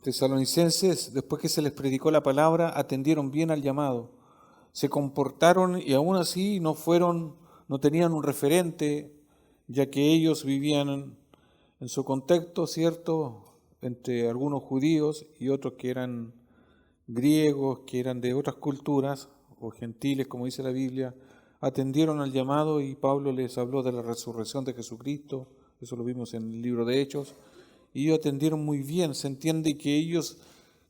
tesalonicenses, después que se les predicó la palabra, atendieron bien al llamado. Se comportaron y aún así no tenían un referente, ya que ellos vivían en su contexto, ¿cierto?, entre algunos judíos y otros que eran griegos, que eran de otras culturas, o gentiles, como dice la Biblia. Atendieron al llamado y Pablo les habló de la resurrección de Jesucristo, eso lo vimos en el libro de Hechos, y ellos atendieron muy bien. Se entiende que ellos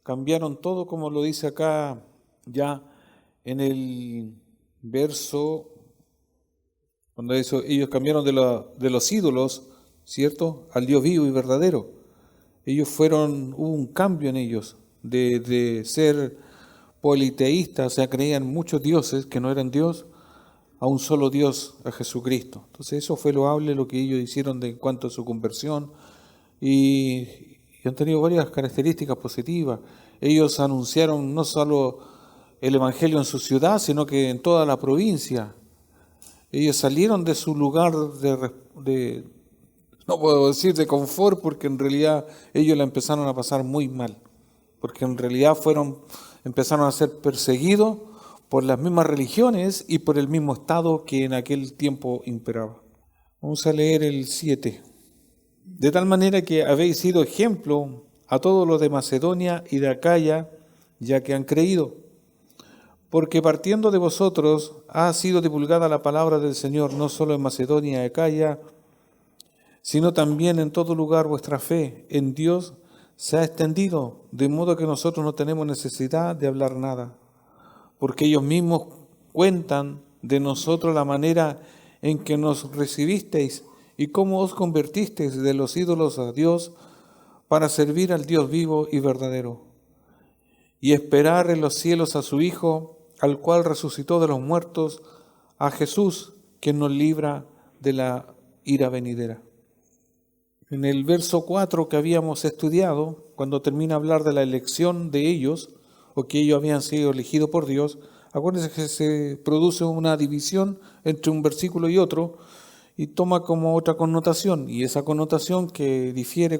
cambiaron todo, como lo dice acá ya en el verso, cuando ellos cambiaron de los ídolos, ¿cierto?, al Dios vivo y verdadero. Hubo un cambio en ellos, de ser politeístas, o sea, creían muchos dioses que no eran Dios, a un solo Dios, a Jesucristo. Entonces eso fue loable lo que ellos hicieron en cuanto a su conversión, y han tenido varias características positivas. Ellos anunciaron no solo el Evangelio en su ciudad, sino que en toda la provincia. Ellos salieron de su lugar no puedo decir de confort, porque en realidad ellos la empezaron a pasar muy mal, porque en realidad empezaron a ser perseguidos por las mismas religiones y por el mismo Estado que en aquel tiempo imperaba. Vamos a leer el 7. De tal manera que habéis sido ejemplo a todos los de Macedonia y de Acaya, ya que han creído. Porque partiendo de vosotros ha sido divulgada la palabra del Señor, no solo en Macedonia y Acaya, sino también en todo lugar vuestra fe en Dios se ha extendido, de modo que nosotros no tenemos necesidad de hablar nada, porque ellos mismos cuentan de nosotros la manera en que nos recibisteis y cómo os convertisteis de los ídolos a Dios para servir al Dios vivo y verdadero, y esperar en los cielos a su Hijo, al cual resucitó de los muertos, a Jesús, que nos libra de la ira venidera. En el verso 4 que habíamos estudiado, cuando termina a hablar de la elección de ellos, o que ellos habían sido elegidos por Dios, acuérdense que se produce una división entre un versículo y otro, y toma como otra connotación, y esa connotación que difiere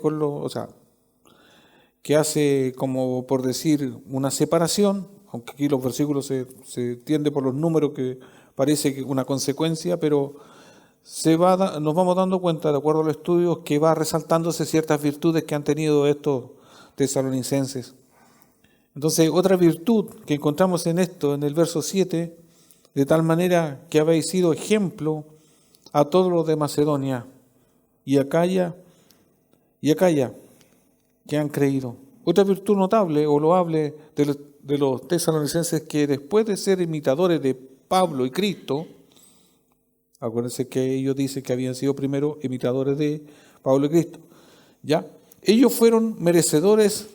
que hace como por decir una separación, aunque aquí los versículos se entiende por los números que parece que una consecuencia, pero nos vamos dando cuenta, de acuerdo a los estudios, que va resaltándose ciertas virtudes que han tenido estos tesalonicenses. Entonces, otra virtud que encontramos en esto, en el verso 7, de tal manera que habéis sido ejemplo a todos los de Macedonia y Acaya, que han creído. Otra virtud notable o loable de los tesalonicenses, que después de ser imitadores de Pablo y Cristo, acuérdense que ellos dicen que habían sido primero imitadores de Pablo y Cristo, ¿ya? Ellos fueron merecedores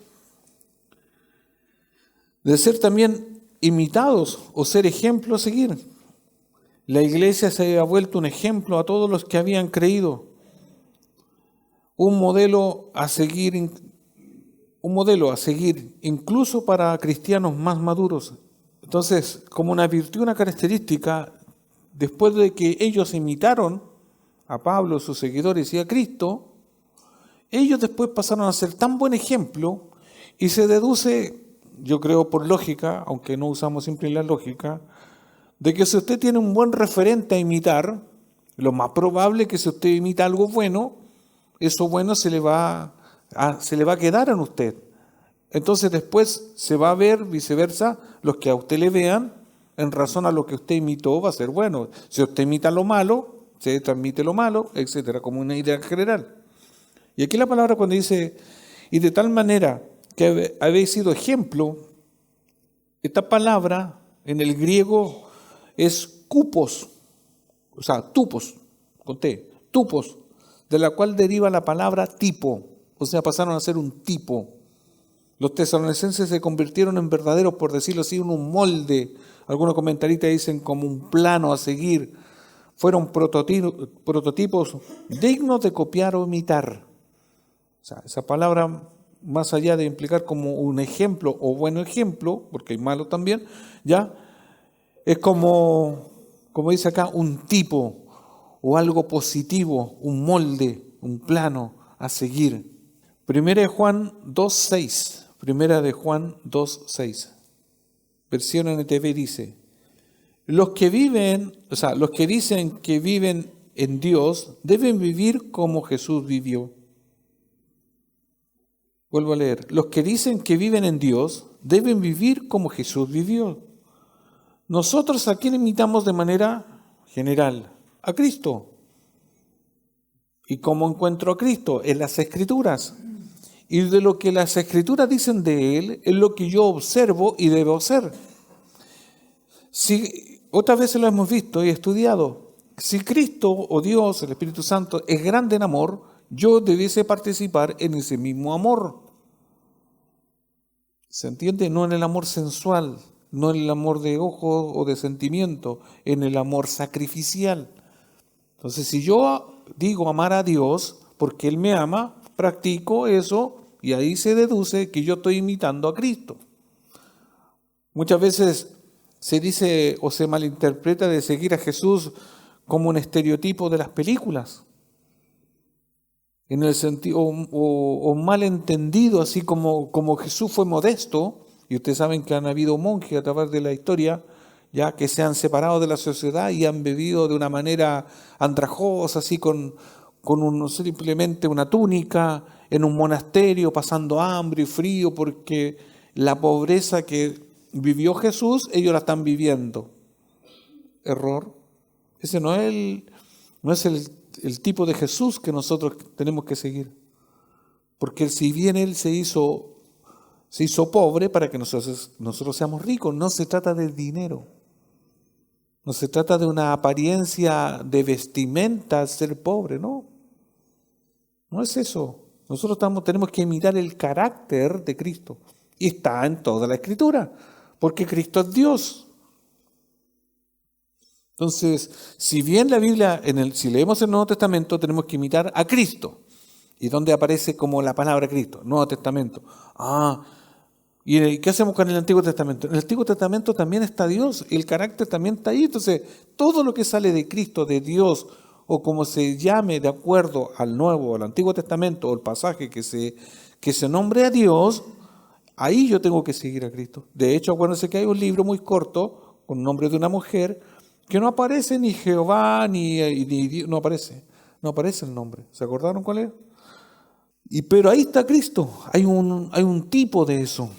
de ser también imitados o ser ejemplo a seguir. La iglesia se ha vuelto un ejemplo a todos los que habían creído, un modelo a seguir incluso para cristianos más maduros. Entonces, como una virtud, una característica, después de que ellos imitaron a Pablo, sus seguidores y a Cristo, ellos después pasaron a ser tan buen ejemplo, y se deduce, yo creo por lógica, aunque no usamos siempre la lógica, de que si usted tiene un buen referente a imitar, lo más probable es que si usted imita algo bueno, eso bueno se le va a quedar en usted. Entonces después se va a ver viceversa, los que a usted le vean, en razón a lo que usted imitó, va a ser bueno. Si usted imita lo malo, se transmite lo malo, etcétera, como una idea general. Y aquí la palabra cuando dice, y de tal manera que habéis sido ejemplo, esta palabra en el griego es cupos, o sea, tupos, con T, tupos, de la cual deriva la palabra tipo, o sea, pasaron a ser un tipo. Los tesalonicenses se convirtieron en verdaderos, por decirlo así, en un molde. Algunos comentaristas dicen como un plano a seguir. Fueron prototipos dignos de copiar o imitar. O sea, esa palabra, más allá de implicar como un ejemplo o buen ejemplo, porque hay malos también, ya es como dice acá, un tipo o algo positivo, un molde, un plano a seguir. Primera de Juan 2:6. Primera de Juan 2:6. Versión NTV dice: los que dicen que viven en Dios deben vivir como Jesús vivió. Vuelvo a leer. Los que dicen que viven en Dios deben vivir como Jesús vivió. Nosotros a quién imitamos de manera general? A Cristo. ¿Y cómo encuentro a Cristo? En las Escrituras. Y de lo que las Escrituras dicen de Él es lo que yo observo y debo hacer. Si otras veces lo hemos visto y estudiado. Si Cristo o Dios, el Espíritu Santo, es grande en amor, yo debiese participar en ese mismo amor. ¿Se entiende? No en el amor sensual, no en el amor de ojo o de sentimiento, en el amor sacrificial. Entonces, si yo digo amar a Dios porque Él me ama, practico eso y ahí se deduce que yo estoy imitando a Cristo. Muchas veces se dice o se malinterpreta de seguir a Jesús como un estereotipo de las películas, en el sentido o mal entendido, así como Jesús fue modesto, y ustedes saben que han habido monjes a través de la historia, ya que se han separado de la sociedad y han vivido de una manera andrajosa, así con simplemente una túnica, en un monasterio, pasando hambre y frío, porque la pobreza que vivió Jesús, ellos la están viviendo. Error. Ese no es el tipo de Jesús que nosotros tenemos que seguir. Porque si bien Él se hizo pobre para que nosotros seamos ricos, no se trata del dinero. No se trata de una apariencia de vestimenta ser pobre, no. No es eso. Nosotros tenemos que imitar el carácter de Cristo. Y está en toda la Escritura. Porque Cristo es Dios. Entonces, si bien la Biblia, si leemos el Nuevo Testamento, tenemos que imitar a Cristo. ¿Y dónde aparece como la palabra Cristo? Nuevo Testamento. ¿Y qué hacemos con el Antiguo Testamento? En el Antiguo Testamento también está Dios, el carácter también está ahí. Entonces, todo lo que sale de Cristo, de Dios, o como se llame de acuerdo al Nuevo, al Antiguo Testamento, o el pasaje que se nombre a Dios, ahí yo tengo que seguir a Cristo. De hecho, acuérdense que hay un libro muy corto, con el nombre de una mujer, que no aparece ni Jehová, ni Dios, no aparece el nombre. ¿Se acordaron cuál es? Pero ahí está Cristo, hay un tipo de eso.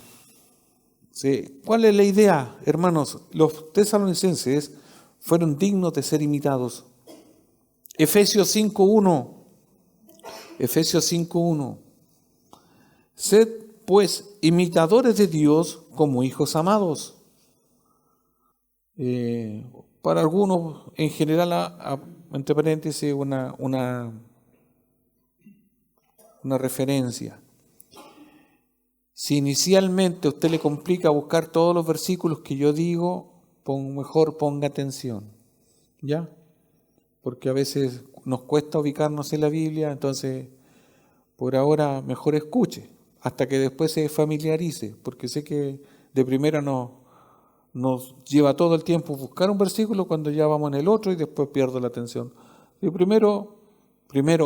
¿Sí? ¿Cuál es la idea, hermanos? Los tesalonicenses fueron dignos de ser imitados. Efesios 5:1. Sed pues imitadores de Dios como hijos amados. Para algunos, en general, entre paréntesis, una referencia. Si inicialmente a usted le complica buscar todos los versículos que yo digo, mejor ponga atención, ¿ya? Porque a veces nos cuesta ubicarnos en la Biblia, entonces por ahora mejor escuche, hasta que después se familiarice, porque sé que de primera nos lleva todo el tiempo buscar un versículo cuando ya vamos en el otro y después pierdo la atención. Y primero,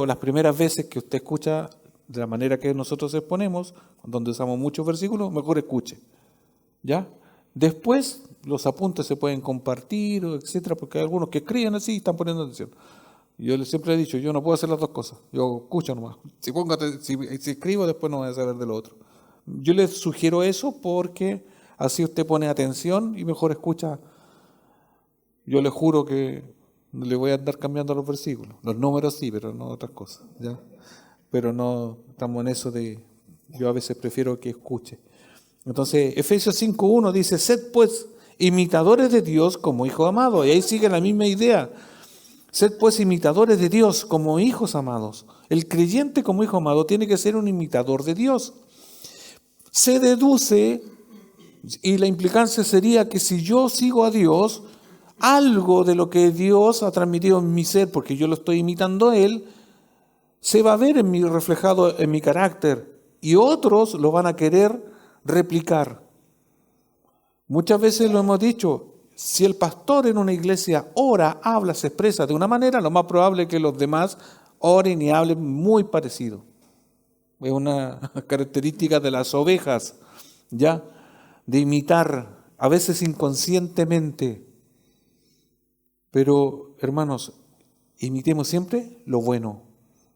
las primeras veces que usted escucha de la manera que nosotros exponemos, donde usamos muchos versículos, mejor escuche, ¿ya? Después los apuntes se pueden compartir, etcétera, porque hay algunos que escriben así y están poniendo atención. Yo siempre he dicho, yo no puedo hacer las dos cosas, yo escucho nomás. Si escribo, después no voy a saber de lo otro. Yo les sugiero eso porque así usted pone atención y mejor escucha. Yo le juro que le voy a andar cambiando los versículos. Los números sí, pero no otras cosas, ¿ya? Pero no estamos en eso yo a veces prefiero que escuche. Entonces, Efesios 5:1 dice, sed pues imitadores de Dios como hijos amados. Y ahí sigue la misma idea. Sed pues imitadores de Dios como hijos amados. El creyente como hijo amado tiene que ser un imitador de Dios. Se deduce, y la implicancia sería que si yo sigo a Dios, algo de lo que Dios ha transmitido en mi ser, porque yo lo estoy imitando a Él, se va a ver reflejado en mi carácter y otros lo van a querer replicar. Muchas veces lo hemos dicho, si el pastor en una iglesia ora, habla, se expresa de una manera, lo más probable es que los demás oren y hablen muy parecido. Es una característica de las ovejas. ya, de imitar, a veces inconscientemente. Pero, hermanos, imitemos siempre lo bueno.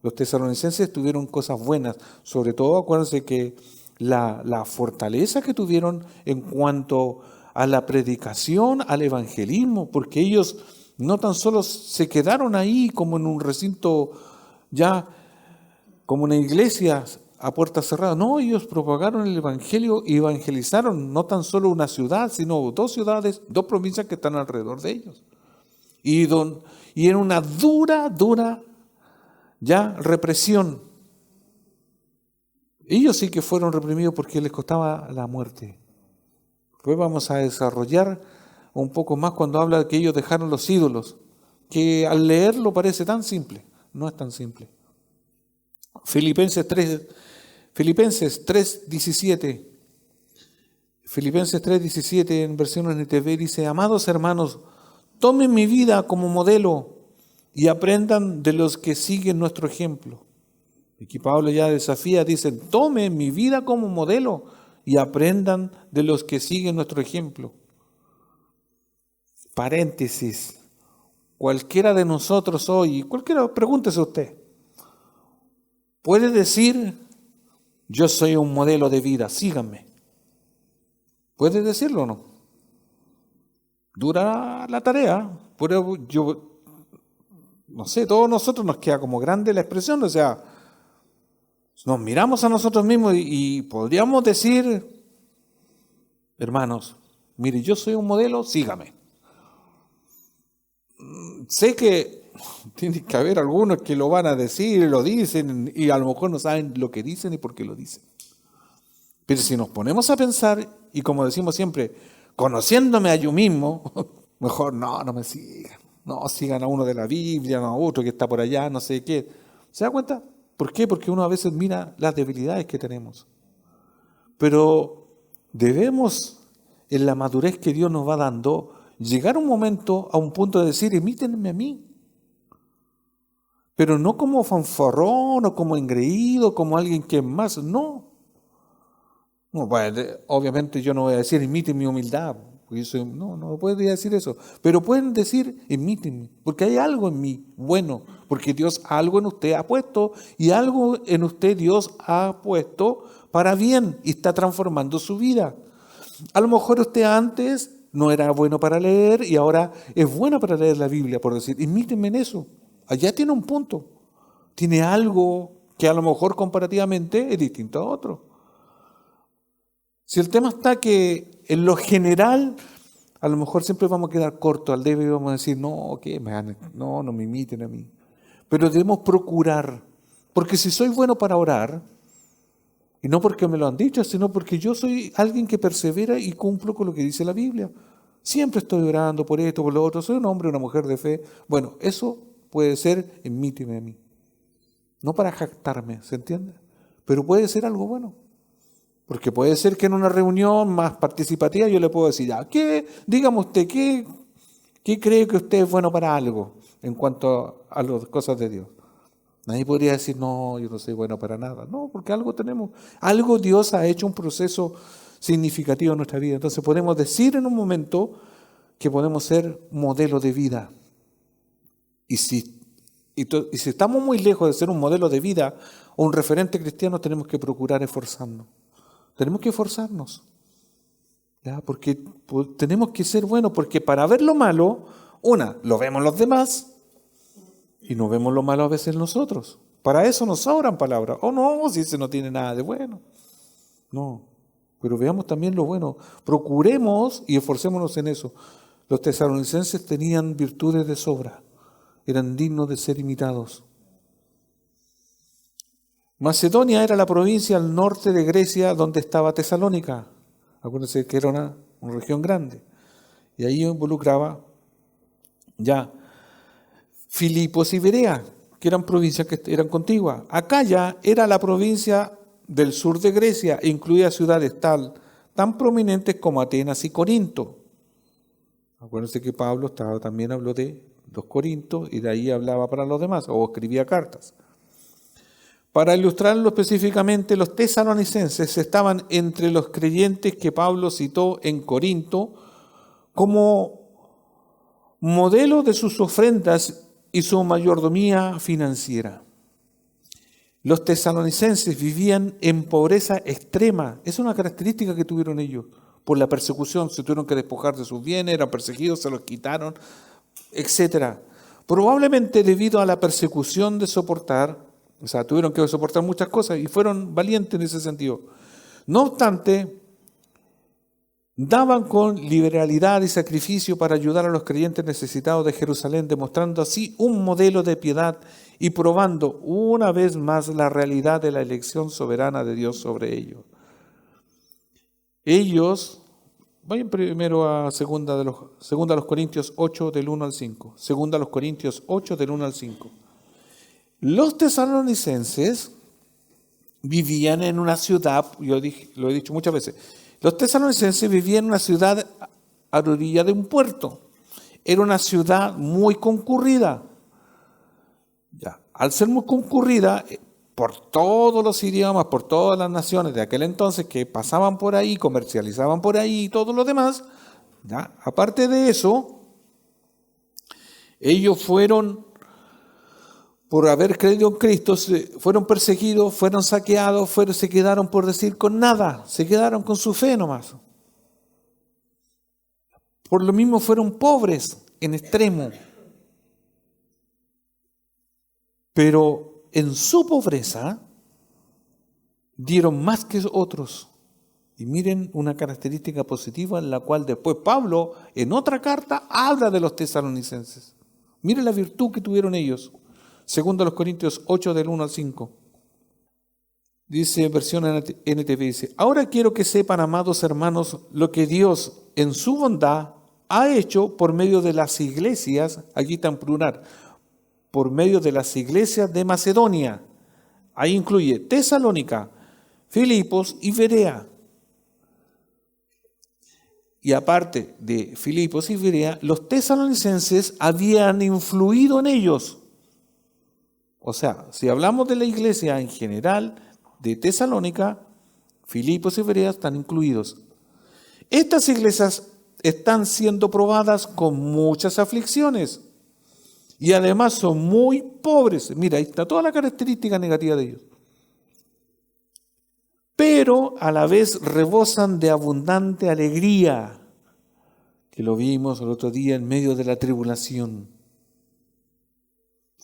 Los tesalonicenses tuvieron cosas buenas, sobre todo acuérdense que la fortaleza que tuvieron en cuanto a la predicación, al evangelismo, porque ellos no tan solo se quedaron ahí como en un recinto ya, como una iglesia a puerta cerrada, no, ellos propagaron el evangelio y evangelizaron no tan solo una ciudad, sino 2 ciudades, 2 provincias que están alrededor de ellos. Y en una dura ya represión. Ellos sí que fueron reprimidos porque les costaba la muerte. Después vamos a desarrollar un poco más cuando habla de que ellos dejaron los ídolos, que al leerlo parece tan simple, no es tan simple. Filipenses 3:17. Filipenses 3:17 en versión NTV dice: amados hermanos, tomen mi vida como modelo y aprendan de los que siguen nuestro ejemplo. Aquí Pablo ya desafía, dice: tomen mi vida como modelo y aprendan de los que siguen nuestro ejemplo. Paréntesis, cualquiera de nosotros hoy, pregúntese usted, puede decir: yo soy un modelo de vida, síganme. ¿Puede decirlo o no? Dura la tarea, pero yo, no sé, todos nosotros nos queda como grande la expresión, o sea, nos miramos a nosotros mismos y podríamos decir: hermanos, mire, yo soy un modelo, sígame. Sé que tiene que haber algunos que lo van a decir, lo dicen, y a lo mejor no saben lo que dicen y por qué lo dicen. Pero si nos ponemos a pensar, y como decimos siempre, conociéndome a yo mismo, mejor no me sigan. No sigan a uno de la Biblia, no a otro que está por allá, no sé qué. ¿Se da cuenta? ¿Por qué? Porque uno a veces mira las debilidades que tenemos. Pero debemos, en la madurez que Dios nos va dando, llegar un momento a un punto de decir: imítenme a mí. Pero no como fanfarrón o como engreído, como alguien que es más, no. No, bueno, obviamente yo no voy a decir: imiten mi humildad, porque no podría decir eso. Pero pueden decir: imítenme, porque hay algo en mí bueno, porque Dios algo en usted ha puesto, y algo en usted Dios ha puesto para bien y está transformando su vida. A lo mejor usted antes no era bueno para leer y ahora es bueno para leer la Biblia, por decir: imítenme en eso. Allá tiene un punto, tiene algo que a lo mejor comparativamente es distinto a otro. Si el tema está que en lo general a lo mejor siempre vamos a quedar cortos al débil y vamos a decir: no me imiten a mí. Pero debemos procurar, porque si soy bueno para orar, y no porque me lo han dicho, sino porque yo soy alguien que persevera y cumplo con lo que dice la Biblia. Siempre estoy orando por esto, por lo otro, soy un hombre, una mujer de fe. Bueno, eso puede ser: imíteme a mí. No para jactarme, ¿se entiende? Pero puede ser algo bueno. Porque puede ser que en una reunión más participativa yo le puedo decir: dígame usted, ¿qué cree que usted es bueno para algo en cuanto a las cosas de Dios? Nadie podría decir: no, yo no soy bueno para nada. No, porque algo tenemos. Algo Dios ha hecho un proceso significativo en nuestra vida. Entonces podemos decir en un momento que podemos ser modelo de vida. Y si estamos muy lejos de ser un modelo de vida o un referente cristiano, tenemos que procurar esforzarnos. Tenemos que esforzarnos, ¿ya? Porque tenemos que ser buenos, porque para ver lo malo, lo vemos los demás y no vemos lo malo a veces nosotros. Para eso nos sobran palabras. No, si ese no tiene nada de bueno. No, pero veamos también lo bueno. Procuremos y esforcémonos en eso. Los tesalonicenses tenían virtudes de sobra, eran dignos de ser imitados. Macedonia era la provincia al norte de Grecia donde estaba Tesalónica. Acuérdense que era una región grande. Y ahí involucraba ya Filipos y Berea, que eran provincias que eran contiguas. Acaya era la provincia del sur de Grecia e incluía ciudades tan prominentes como Atenas y Corinto. Acuérdense que Pablo también habló de los Corintos y de ahí hablaba para los demás, o escribía cartas. Para ilustrarlo específicamente, los tesalonicenses estaban entre los creyentes que Pablo citó en Corinto como modelo de sus ofrendas y su mayordomía financiera. Los tesalonicenses vivían en pobreza extrema. Es una característica que tuvieron ellos. Por la persecución, se tuvieron que despojar de sus bienes, eran perseguidos, se los quitaron, etc. Probablemente debido a la persecución de soportar, o sea, tuvieron que soportar muchas cosas y fueron valientes en ese sentido. No obstante, daban con liberalidad y sacrificio para ayudar a los creyentes necesitados de Jerusalén, demostrando así un modelo de piedad y probando una vez más la realidad de la elección soberana de Dios sobre ellos. Ellos, vayan primero a segunda a los Corintios 8 del 1 al 5. Segunda a los Corintios 8 del 1 al 5. Los tesalonicenses vivían en una ciudad, lo he dicho muchas veces, los tesalonicenses vivían en una ciudad a la orilla de un puerto. Era una ciudad muy concurrida. Ya, al ser muy concurrida, por todos los idiomas, por todas las naciones de aquel entonces que pasaban por ahí, comercializaban por ahí y todo lo demás, ya, aparte de eso, ellos fueron, por haber creído en Cristo, fueron perseguidos, fueron saqueados, se quedaron, por decir, con nada, se quedaron con su fe nomás. Por lo mismo fueron pobres en extremo. Pero en su pobreza dieron más que otros. Y miren una característica positiva en la cual después Pablo, en otra carta, habla de los tesalonicenses. Miren la virtud que tuvieron ellos. Segundo a los Corintios 8 del 1 al 5. Dice, versión NTV, dice: ahora quiero que sepan, amados hermanos, lo que Dios en su bondad ha hecho por medio de las iglesias, aquí está en plural, por medio de las iglesias de Macedonia. Ahí incluye Tesalónica, Filipos y Berea. Y aparte de Filipos y Berea, los tesalonicenses habían influido en ellos. O sea, si hablamos de la iglesia en general, de Tesalónica, Filipos y Berea están incluidos. Estas iglesias están siendo probadas con muchas aflicciones y además son muy pobres. Mira, ahí está toda la característica negativa de ellos. Pero a la vez rebosan de abundante alegría, que lo vimos el otro día en medio de la tribulación.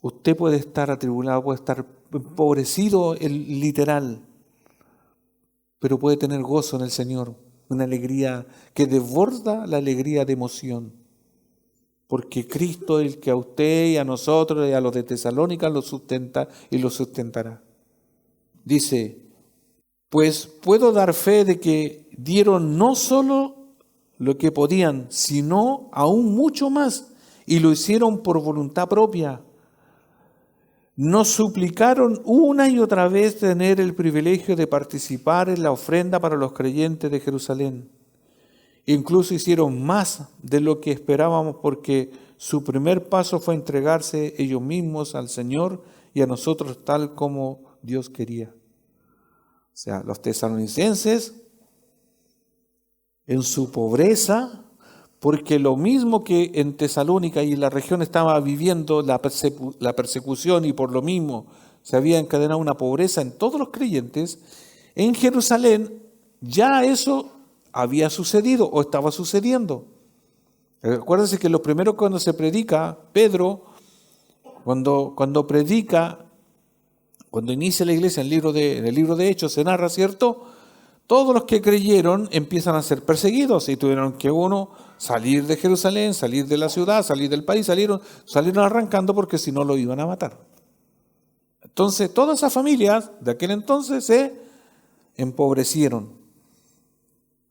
Usted puede estar atribulado, puede estar empobrecido, literal, pero puede tener gozo en el Señor, una alegría que desborda la alegría de emoción, porque Cristo es el que a usted y a nosotros y a los de Tesalónica lo sustenta y lo sustentará. Dice, pues puedo dar fe de que dieron no solo lo que podían, sino aún mucho más, y lo hicieron por voluntad propia. Nos suplicaron una y otra vez tener el privilegio de participar en la ofrenda para los creyentes de Jerusalén. Incluso hicieron más de lo que esperábamos, porque su primer paso fue entregarse ellos mismos al Señor y a nosotros tal como Dios quería. O sea, los tesalonicenses en su pobreza, porque lo mismo que en Tesalónica y en la región estaba viviendo la persecución y por lo mismo se había encadenado una pobreza en todos los creyentes, en Jerusalén ya eso había sucedido o estaba sucediendo. Acuérdense que lo primero cuando se predica, Pedro, cuando predica, cuando inicia la iglesia en el libro de Hechos se narra, ¿cierto? Todos los que creyeron empiezan a ser perseguidos y tuvieron que salir de Jerusalén, salir de la ciudad, salir del país, salieron arrancando porque si no lo iban a matar. Entonces todas esas familias de aquel entonces se empobrecieron.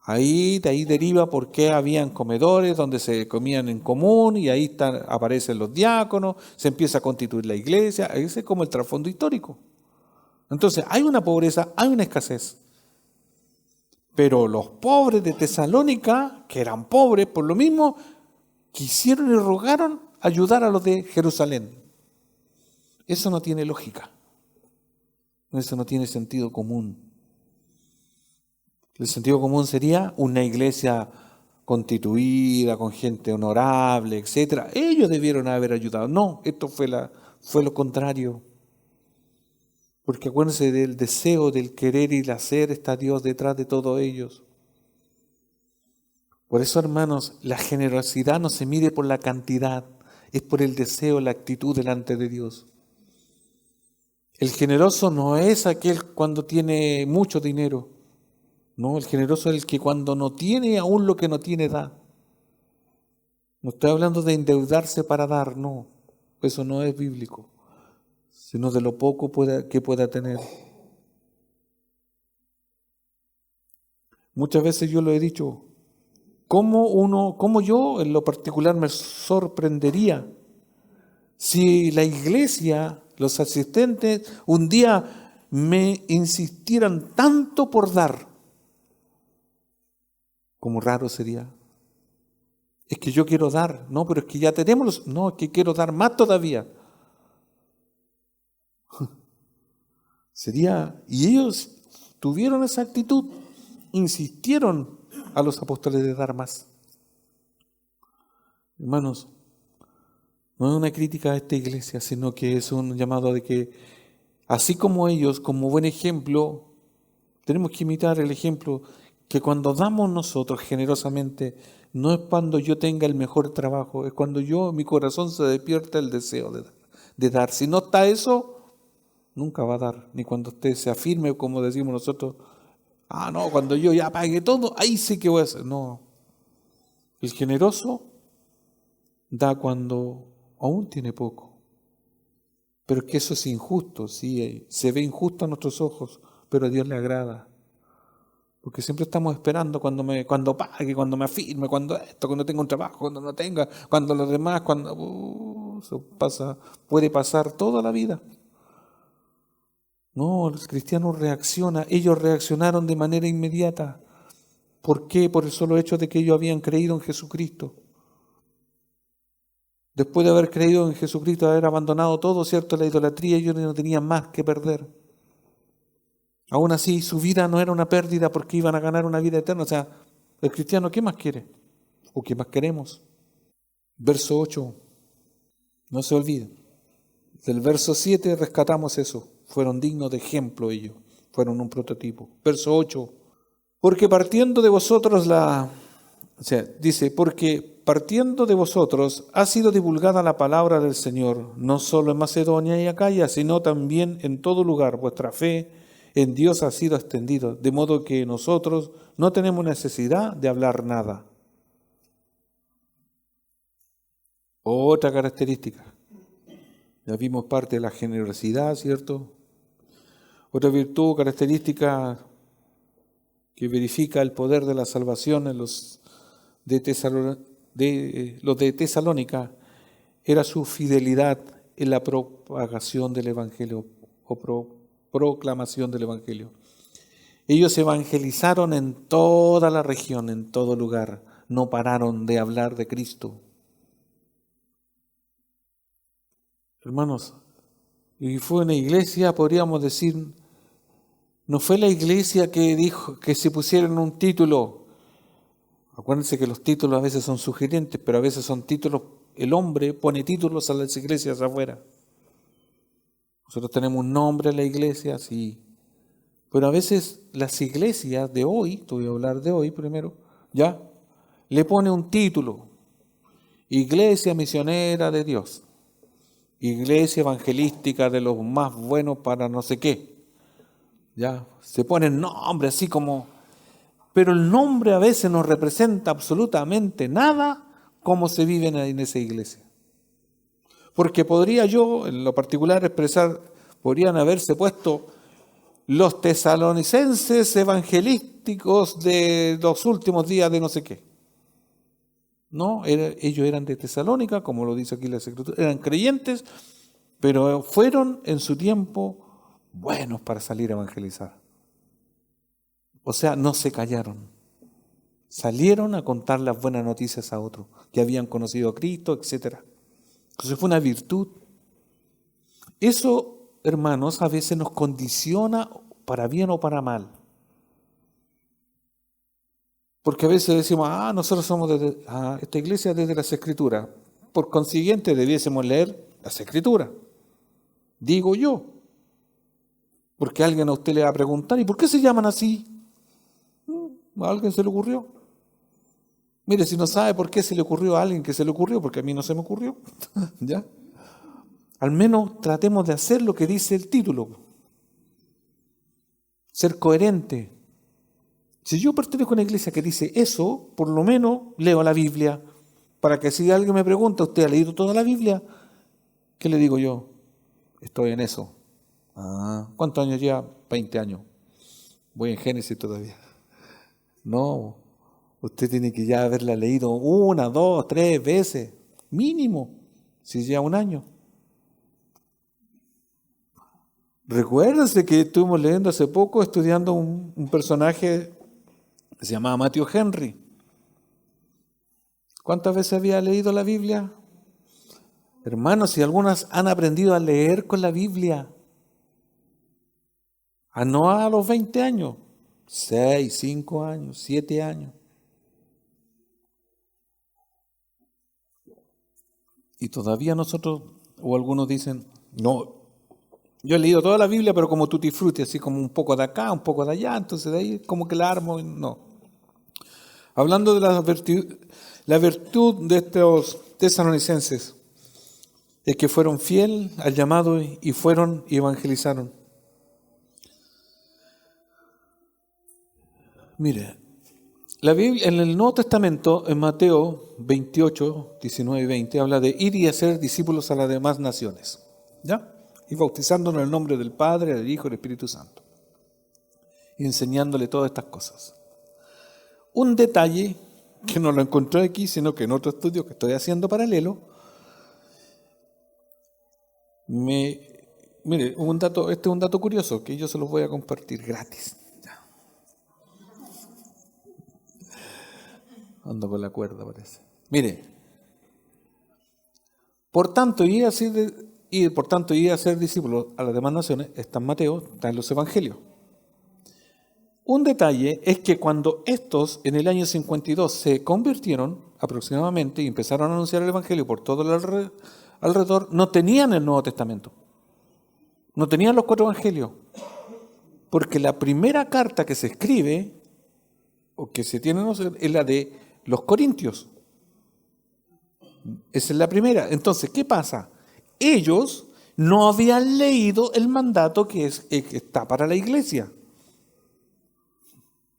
De ahí deriva por qué habían comedores donde se comían en común y ahí aparecen los diáconos, se empieza a constituir la iglesia, ese es como el trasfondo histórico. Entonces hay una pobreza, hay una escasez. Pero los pobres de Tesalónica, que eran pobres por lo mismo, quisieron y rogaron ayudar a los de Jerusalén. Eso no tiene lógica. Eso no tiene sentido común. El sentido común sería una iglesia constituida, con gente honorable, etcétera. Ellos debieron haber ayudado. No, esto fue lo contrario. Porque acuérdense del deseo, del querer y el hacer, está Dios detrás de todos ellos. Por eso, hermanos, la generosidad no se mide por la cantidad, es por el deseo, la actitud delante de Dios. El generoso no es aquel cuando tiene mucho dinero. No, el generoso es el que cuando no tiene, aún lo que no tiene da. No estoy hablando de endeudarse para dar, no. Eso no es bíblico, sino de lo poco que pueda tener. Muchas veces yo lo he dicho, ¿cómo yo en lo particular me sorprendería si la iglesia, los asistentes, un día me insistieran tanto por dar? Como raro sería. Es que yo quiero dar, no, pero es que ya tenemos no, es que quiero dar más todavía. Y ellos tuvieron esa actitud, insistieron a los apóstoles de dar más. Hermanos, no es una crítica a esta iglesia, sino que es un llamado de que, así como ellos, como buen ejemplo, tenemos que imitar el ejemplo que cuando damos nosotros generosamente, no es cuando yo tenga el mejor trabajo, es cuando mi corazón se despierta el deseo de dar. Si no está eso, nunca va a dar, ni cuando usted se afirme, como decimos nosotros, no, cuando yo ya pague todo, ahí sí que voy a hacer. No, el generoso da cuando aún tiene poco. Pero es que eso es injusto, sí, se ve injusto a nuestros ojos, pero a Dios le agrada. Porque siempre estamos esperando cuando pague, cuando me afirme, cuando tenga un trabajo, cuando no tenga, cuando los demás, eso puede pasar toda la vida. No, los cristianos ellos reaccionaron de manera inmediata. ¿Por qué? Por el solo hecho de que ellos habían creído en Jesucristo. Después de haber creído en Jesucristo, haber abandonado todo, ¿cierto? La idolatría, ellos no tenían más que perder. Aún así, su vida no era una pérdida porque iban a ganar una vida eterna. O sea, el cristiano, ¿qué más quiere? ¿O qué más queremos? Verso 8, no se olviden. Del verso 7 rescatamos eso. Fueron dignos de ejemplo ellos. Fueron un prototipo. Verso 8. Porque partiendo de vosotros porque partiendo de vosotros ha sido divulgada la palabra del Señor, no solo en Macedonia y Acaya, sino también en todo lugar. Vuestra fe en Dios ha sido extendida, de modo que nosotros no tenemos necesidad de hablar nada. Otra característica. Ya vimos parte de la generosidad, ¿cierto? Otra virtud característica que verifica el poder de la salvación en los de Tesalónica era su fidelidad en la propagación del Evangelio o proclamación del Evangelio. Ellos evangelizaron en toda la región, en todo lugar. No pararon de hablar de Cristo. Hermanos, y fue una iglesia, podríamos decir, no fue la iglesia que dijo que se pusieran un título. Acuérdense que los títulos a veces son sugerentes, pero a veces son títulos, el hombre pone títulos a las iglesias afuera. Nosotros tenemos un nombre en la iglesia, sí. Pero a veces las iglesias de hoy, te voy a hablar de hoy primero, ya, le pone un título. Iglesia misionera de Dios. Iglesia evangelística de los más buenos para no sé qué. Ya, se pone nombre así como... Pero el nombre a veces no representa absolutamente nada cómo se vive en esa iglesia. Porque podría yo, en lo particular, expresar, podrían haberse puesto los tesalonicenses evangelísticos de los últimos días de no sé qué. No, ellos eran de Tesalónica, como lo dice aquí la Escritura, eran creyentes, pero fueron en su tiempo buenos para salir a evangelizar. O sea, no se callaron. Salieron a contar las buenas noticias a otros, que habían conocido a Cristo, etc. Entonces fue una virtud. Eso, hermanos, a veces nos condiciona para bien o para mal. Porque a veces decimos, nosotros somos de esta iglesia desde las Escrituras. Por consiguiente, debiésemos leer las Escrituras. Digo yo. Porque alguien a usted le va a preguntar, ¿y por qué se llaman así? ¿A alguien se le ocurrió? Mire, si no sabe por qué se le ocurrió a alguien que se le ocurrió, porque a mí no se me ocurrió, ¿ya? Al menos tratemos de hacer lo que dice el título. Ser coherente. Si yo pertenezco a una iglesia que dice eso, por lo menos leo la Biblia, para que si alguien me pregunta, ¿usted ha leído toda la Biblia? ¿Qué le digo yo? Estoy en eso. ¿Cuántos años lleva? 20 años. Voy en Génesis todavía. No, usted tiene que ya haberla leído 1, 2, 3 veces, mínimo, si lleva un año. Recuérdense que estuvimos leyendo hace poco, estudiando un personaje que se llamaba Matthew Henry. ¿Cuántas veces había leído la Biblia? Hermanos, si algunas han aprendido a leer con la Biblia, no a los 20 años, 6, 5 años, 7 años. Y todavía nosotros, o algunos dicen, no, yo he leído toda la Biblia, pero como tutti frutti, así como un poco de acá, un poco de allá, entonces de ahí como que la armo, no. Hablando de la virtud de estos tesalonicenses, es que fueron fieles al llamado y fueron y evangelizaron. Mire, la Biblia, en el Nuevo Testamento, en Mateo 28, 19 y 20, habla de ir y hacer discípulos a las demás naciones, ¿ya? Y bautizándonos en el nombre del Padre, del Hijo y del Espíritu Santo. Y enseñándole todas estas cosas. Un detalle que no lo encontré aquí, sino que en otro estudio que estoy haciendo paralelo, mire, este es un dato curioso que yo se los voy a compartir gratis. Ando con la cuerda, parece. Mire, por tanto, ir a ser discípulos a las demás naciones, está en Mateo, está en los Evangelios. Un detalle es que cuando estos, en el año 52, se convirtieron aproximadamente y empezaron a anunciar el Evangelio por todo el alrededor, no tenían el Nuevo Testamento. No tenían los 4 Evangelios. Porque la primera carta que se escribe, o que se tiene, es la de los Corintios. Esa es la primera. Entonces, ¿qué pasa? Ellos no habían leído el mandato que está para la iglesia.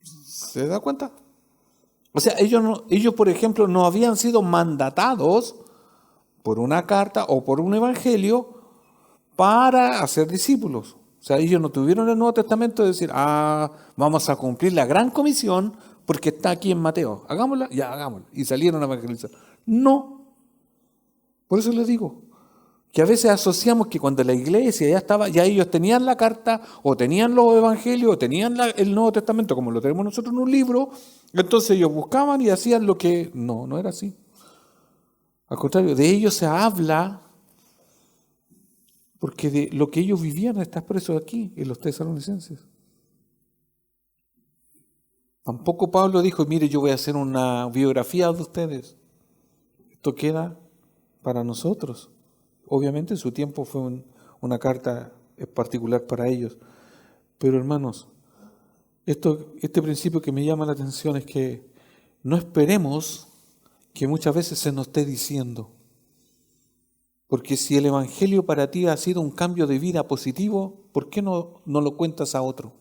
¿Se da cuenta? O sea, ellos, por ejemplo, no habían sido mandatados por una carta o por un evangelio para hacer discípulos. O sea, ellos no tuvieron el Nuevo Testamento de decir, vamos a cumplir la gran comisión porque está aquí en Mateo. Hagámosla, ya hagámosla. Y salieron a evangelizar. No. Por eso les digo que a veces asociamos que cuando la iglesia ya estaba, ya ellos tenían la carta, o tenían los evangelios, o tenían el Nuevo Testamento, como lo tenemos nosotros en un libro, entonces ellos buscaban y hacían lo que... No era así. Al contrario, de ellos se habla porque de lo que ellos vivían está expreso aquí, en los tesalonicenses. Tampoco Pablo dijo, mire, yo voy a hacer una biografía de ustedes. Esto queda para nosotros. Obviamente en su tiempo fue una carta particular para ellos. Pero hermanos, este principio que me llama la atención es que no esperemos que muchas veces se nos esté diciendo. Porque si el Evangelio para ti ha sido un cambio de vida positivo, ¿por qué no lo cuentas a otro?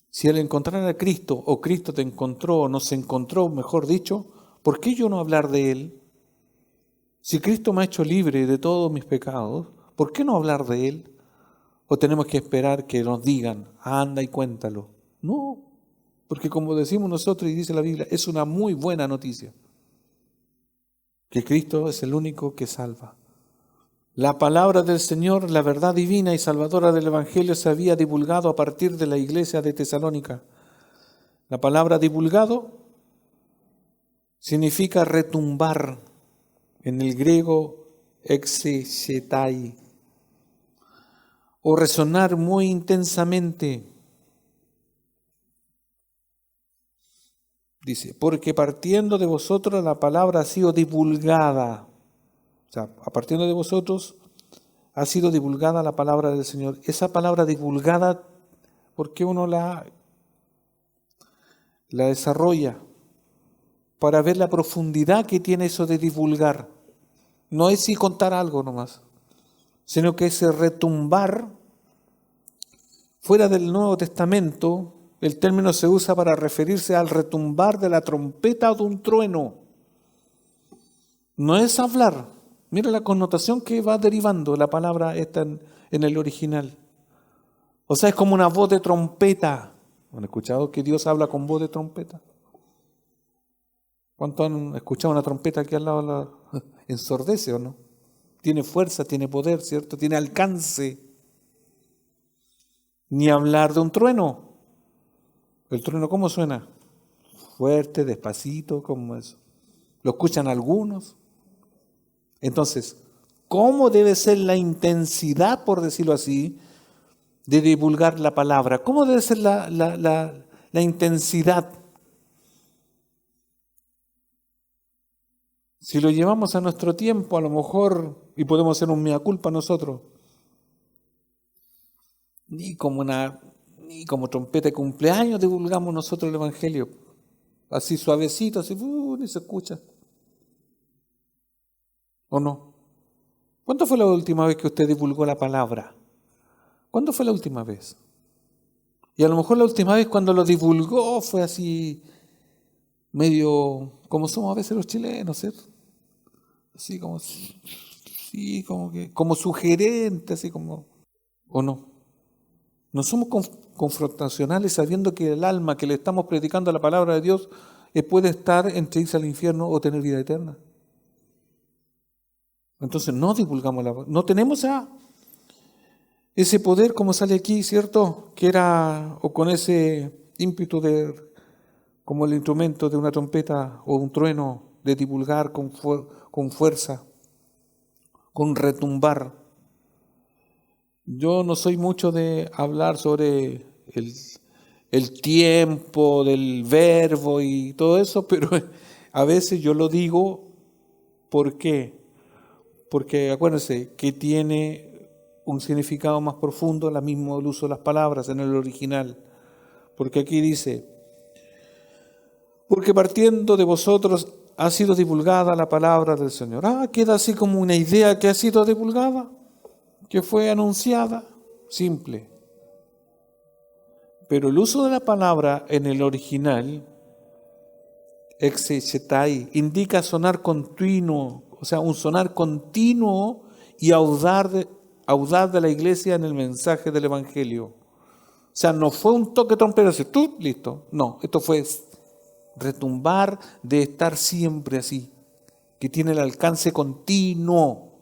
Si al encontrar a Cristo, o Cristo te encontró, o nos encontró, mejor dicho, ¿por qué yo no hablar de Él? Si Cristo me ha hecho libre de todos mis pecados, ¿por qué no hablar de Él? ¿O tenemos que esperar que nos digan, anda y cuéntalo? No, porque como decimos nosotros y dice la Biblia, es una muy buena noticia. Que Cristo es el único que salva. La palabra del Señor, la verdad divina y salvadora del Evangelio se había divulgado a partir de la iglesia de Tesalónica. La palabra divulgado significa retumbar, en el griego exegetai. o resonar muy intensamente. Dice, porque partiendo de vosotros la palabra ha sido divulgada. O sea, a partiendo de vosotros ha sido divulgada la palabra del Señor. Esa palabra divulgada, ¿por qué uno la desarrolla? Para ver la profundidad que tiene eso de divulgar. No es si contar algo nomás, sino que ese retumbar, fuera del Nuevo Testamento, el término se usa para referirse al retumbar de la trompeta o de un trueno. No es hablar. Mira la connotación que va derivando la palabra esta en el original. O sea, es como una voz de trompeta. ¿Han escuchado que Dios habla con voz de trompeta? ¿Cuántos han escuchado una trompeta aquí al lado? ¿Ensordece o no? Tiene fuerza, tiene poder, ¿cierto? Tiene alcance. Ni hablar de un trueno. ¿El trueno cómo suena? Fuerte, despacito, como eso. ¿Lo escuchan algunos? Entonces, ¿cómo debe ser la intensidad, por decirlo así, de divulgar la palabra? ¿Cómo debe ser la intensidad? Si lo llevamos a nuestro tiempo, a lo mejor, y podemos hacer un mea culpa nosotros, ni como trompeta de cumpleaños divulgamos nosotros el Evangelio. Así suavecito, así, ni se escucha. ¿O no? ¿Cuándo fue la última vez que usted divulgó la palabra? ¿Cuándo fue la última vez? Y a lo mejor la última vez cuando lo divulgó fue así, medio, como somos a veces los chilenos, ¿cierto? Así como, sí, como sugerente, así como, ¿o no? No somos confrontacionales sabiendo que el alma que le estamos predicando la palabra de Dios puede estar entre irse al infierno o tener vida eterna. Entonces no divulgamos no tenemos ese poder como sale aquí, ¿cierto? Que era, o con ese ímpetu como el instrumento de una trompeta o un trueno, de divulgar con fuerza, con retumbar. Yo no soy mucho de hablar sobre el tiempo del verbo y todo eso, pero a veces yo lo digo. ¿Por qué? Porque acuérdense que tiene un significado más profundo el uso de las palabras en el original. Porque aquí dice, porque partiendo de vosotros ha sido divulgada la palabra del Señor. Queda así como una idea que ha sido divulgada, que fue anunciada, simple. Pero el uso de la palabra en el original, exegetai, indica sonar continuo, o sea, un sonar continuo y audaz de la iglesia en el mensaje del Evangelio. O sea, no fue un toque trompero, así, tú, listo. No, esto fue retumbar de estar siempre así, que tiene el alcance continuo.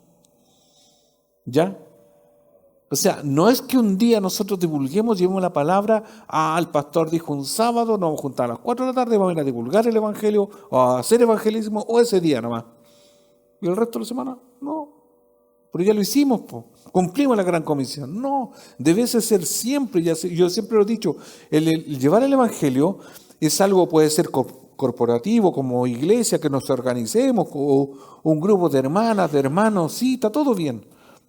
¿Ya? O sea, no es que un día nosotros divulguemos, llevemos la palabra, el pastor dijo un sábado, nos vamos a juntar a las 4 de la tarde, vamos a ir a divulgar el Evangelio, o a hacer evangelismo, o ese día nomás. ¿Y el resto de la semana? No. Pero ya lo hicimos, cumplimos la gran comisión. No, debe ser siempre, yo siempre lo he dicho, el llevar el Evangelio es algo, puede ser corporativo, como iglesia, que nos organicemos, o un grupo de hermanas, de hermanos, sí, está todo bien.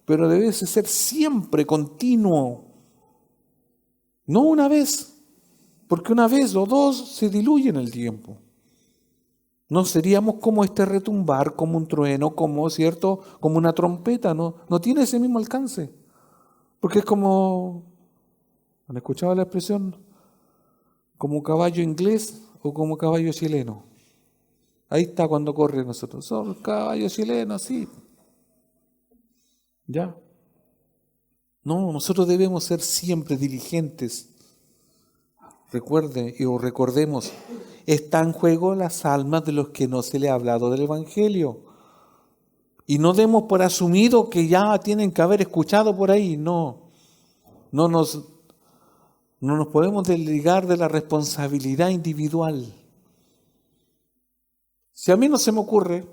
Pero debe ser siempre continuo. No una vez, porque una vez o dos se diluye en el tiempo. No seríamos como este retumbar, como un trueno, como, ¿cierto? Como una trompeta, no tiene ese mismo alcance. Porque es como, ¿han escuchado la expresión? Como caballo inglés o como caballo chileno. Ahí está cuando corre nosotros. Son caballos chilenos, sí. ¿Ya? No, nosotros debemos ser siempre diligentes. Recuerde o recordemos, está en juego las almas de los que no se le ha hablado del Evangelio. Y no demos por asumido que ya tienen que haber escuchado por ahí. No nos podemos desligar de la responsabilidad individual. Si a mí no se me ocurre,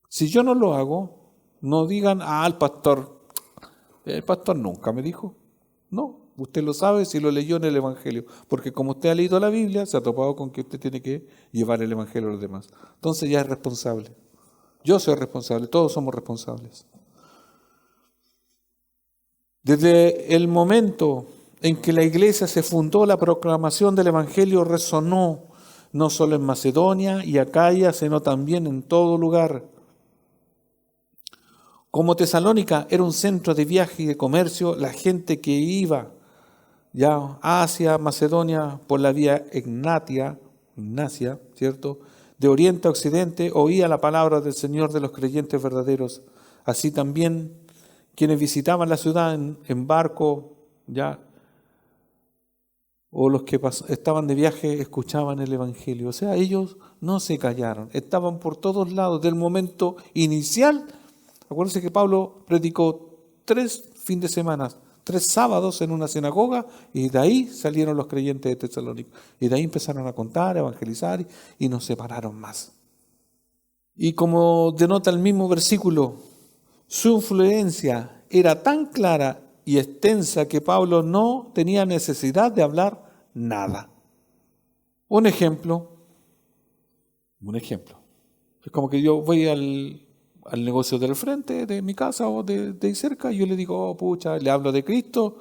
si yo no lo hago, no digan, el pastor El pastor nunca me dijo. No, usted lo sabe si lo leyó en el Evangelio, porque como usted ha leído la Biblia, se ha topado con que usted tiene que llevar el Evangelio a los demás. Entonces ya es responsable. Yo soy responsable, todos somos responsables. Desde el momento en que la iglesia se fundó, la proclamación del Evangelio resonó no solo en Macedonia y Acaya, sino también en todo lugar. Como Tesalónica era un centro de viaje y de comercio, la gente que iba ya hacia Macedonia por la vía Ignacia, ¿cierto? De oriente a occidente, oía la palabra del Señor de los creyentes verdaderos. Así también quienes visitaban la ciudad en barco, ya, o los que estaban de viaje escuchaban el Evangelio. O sea, ellos no se callaron, estaban por todos lados. Del momento inicial, acuérdense que Pablo predicó 3 fines de semana, 3 sábados en una sinagoga, y de ahí salieron los creyentes de Tesalónica. Y de ahí empezaron a contar, a evangelizar, y no se pararon más. Y como denota el mismo versículo, su influencia era tan clara y extensa que Pablo no tenía necesidad de hablar nada. Un ejemplo. Es como que yo voy al negocio del frente de mi casa o de ahí cerca, y yo le digo, pucha, le hablo de Cristo,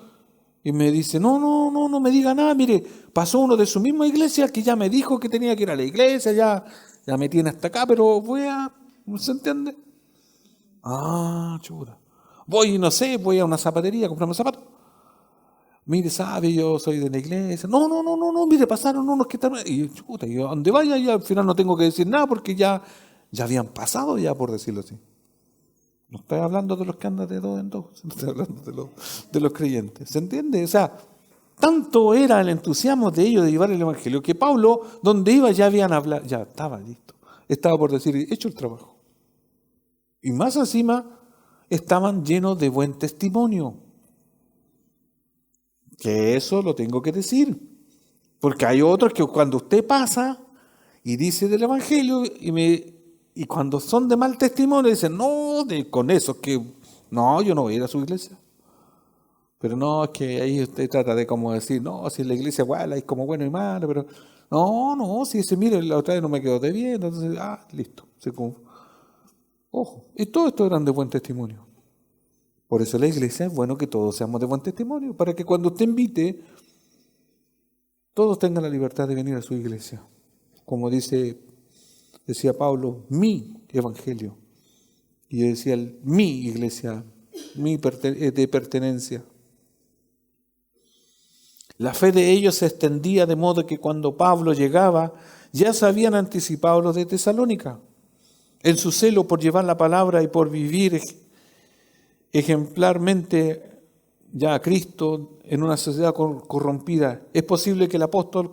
y me dice, no me diga nada, mire, pasó uno de su misma iglesia que ya me dijo que tenía que ir a la iglesia, ya me tiene hasta acá, pero ¿se entiende? Chuta. Voy a una zapatería a comprarme zapatos. Mire, sabe, yo soy de la iglesia. No, mire, pasaron unos que están. Y chuta, yo a donde vaya, ya al final no tengo que decir nada porque ya habían pasado, ya por decirlo así. No estoy hablando de los que andan de dos en dos, no estoy hablando de los creyentes. ¿Se entiende? O sea, tanto era el entusiasmo de ellos de llevar el Evangelio que Pablo, donde iba, ya habían hablado, ya estaba listo. Estaba por decir, hecho el trabajo. Y más encima, estaban llenos de buen testimonio. Que eso lo tengo que decir. Porque hay otros que cuando usted pasa y dice del Evangelio y cuando son de mal testimonio dicen, con eso que no, yo no voy a ir a su iglesia. Pero no, es que ahí usted trata de como decir, no, si la iglesia igual es como bueno y malo, pero no, si ese mire, la otra vez no me quedó de bien, entonces, listo. Ojo, y todo esto eran de buen testimonio. Por eso la iglesia es bueno que todos seamos de buen testimonio, para que cuando usted invite, todos tengan la libertad de venir a su iglesia. Como decía Pablo, mi evangelio. Y decía mi iglesia, de pertenencia. La fe de ellos se extendía de modo que cuando Pablo llegaba, ya se habían anticipado los de Tesalónica. En su celo por llevar la palabra y por vivir ejemplarmente ya a Cristo en una sociedad corrompida, es posible que el apóstol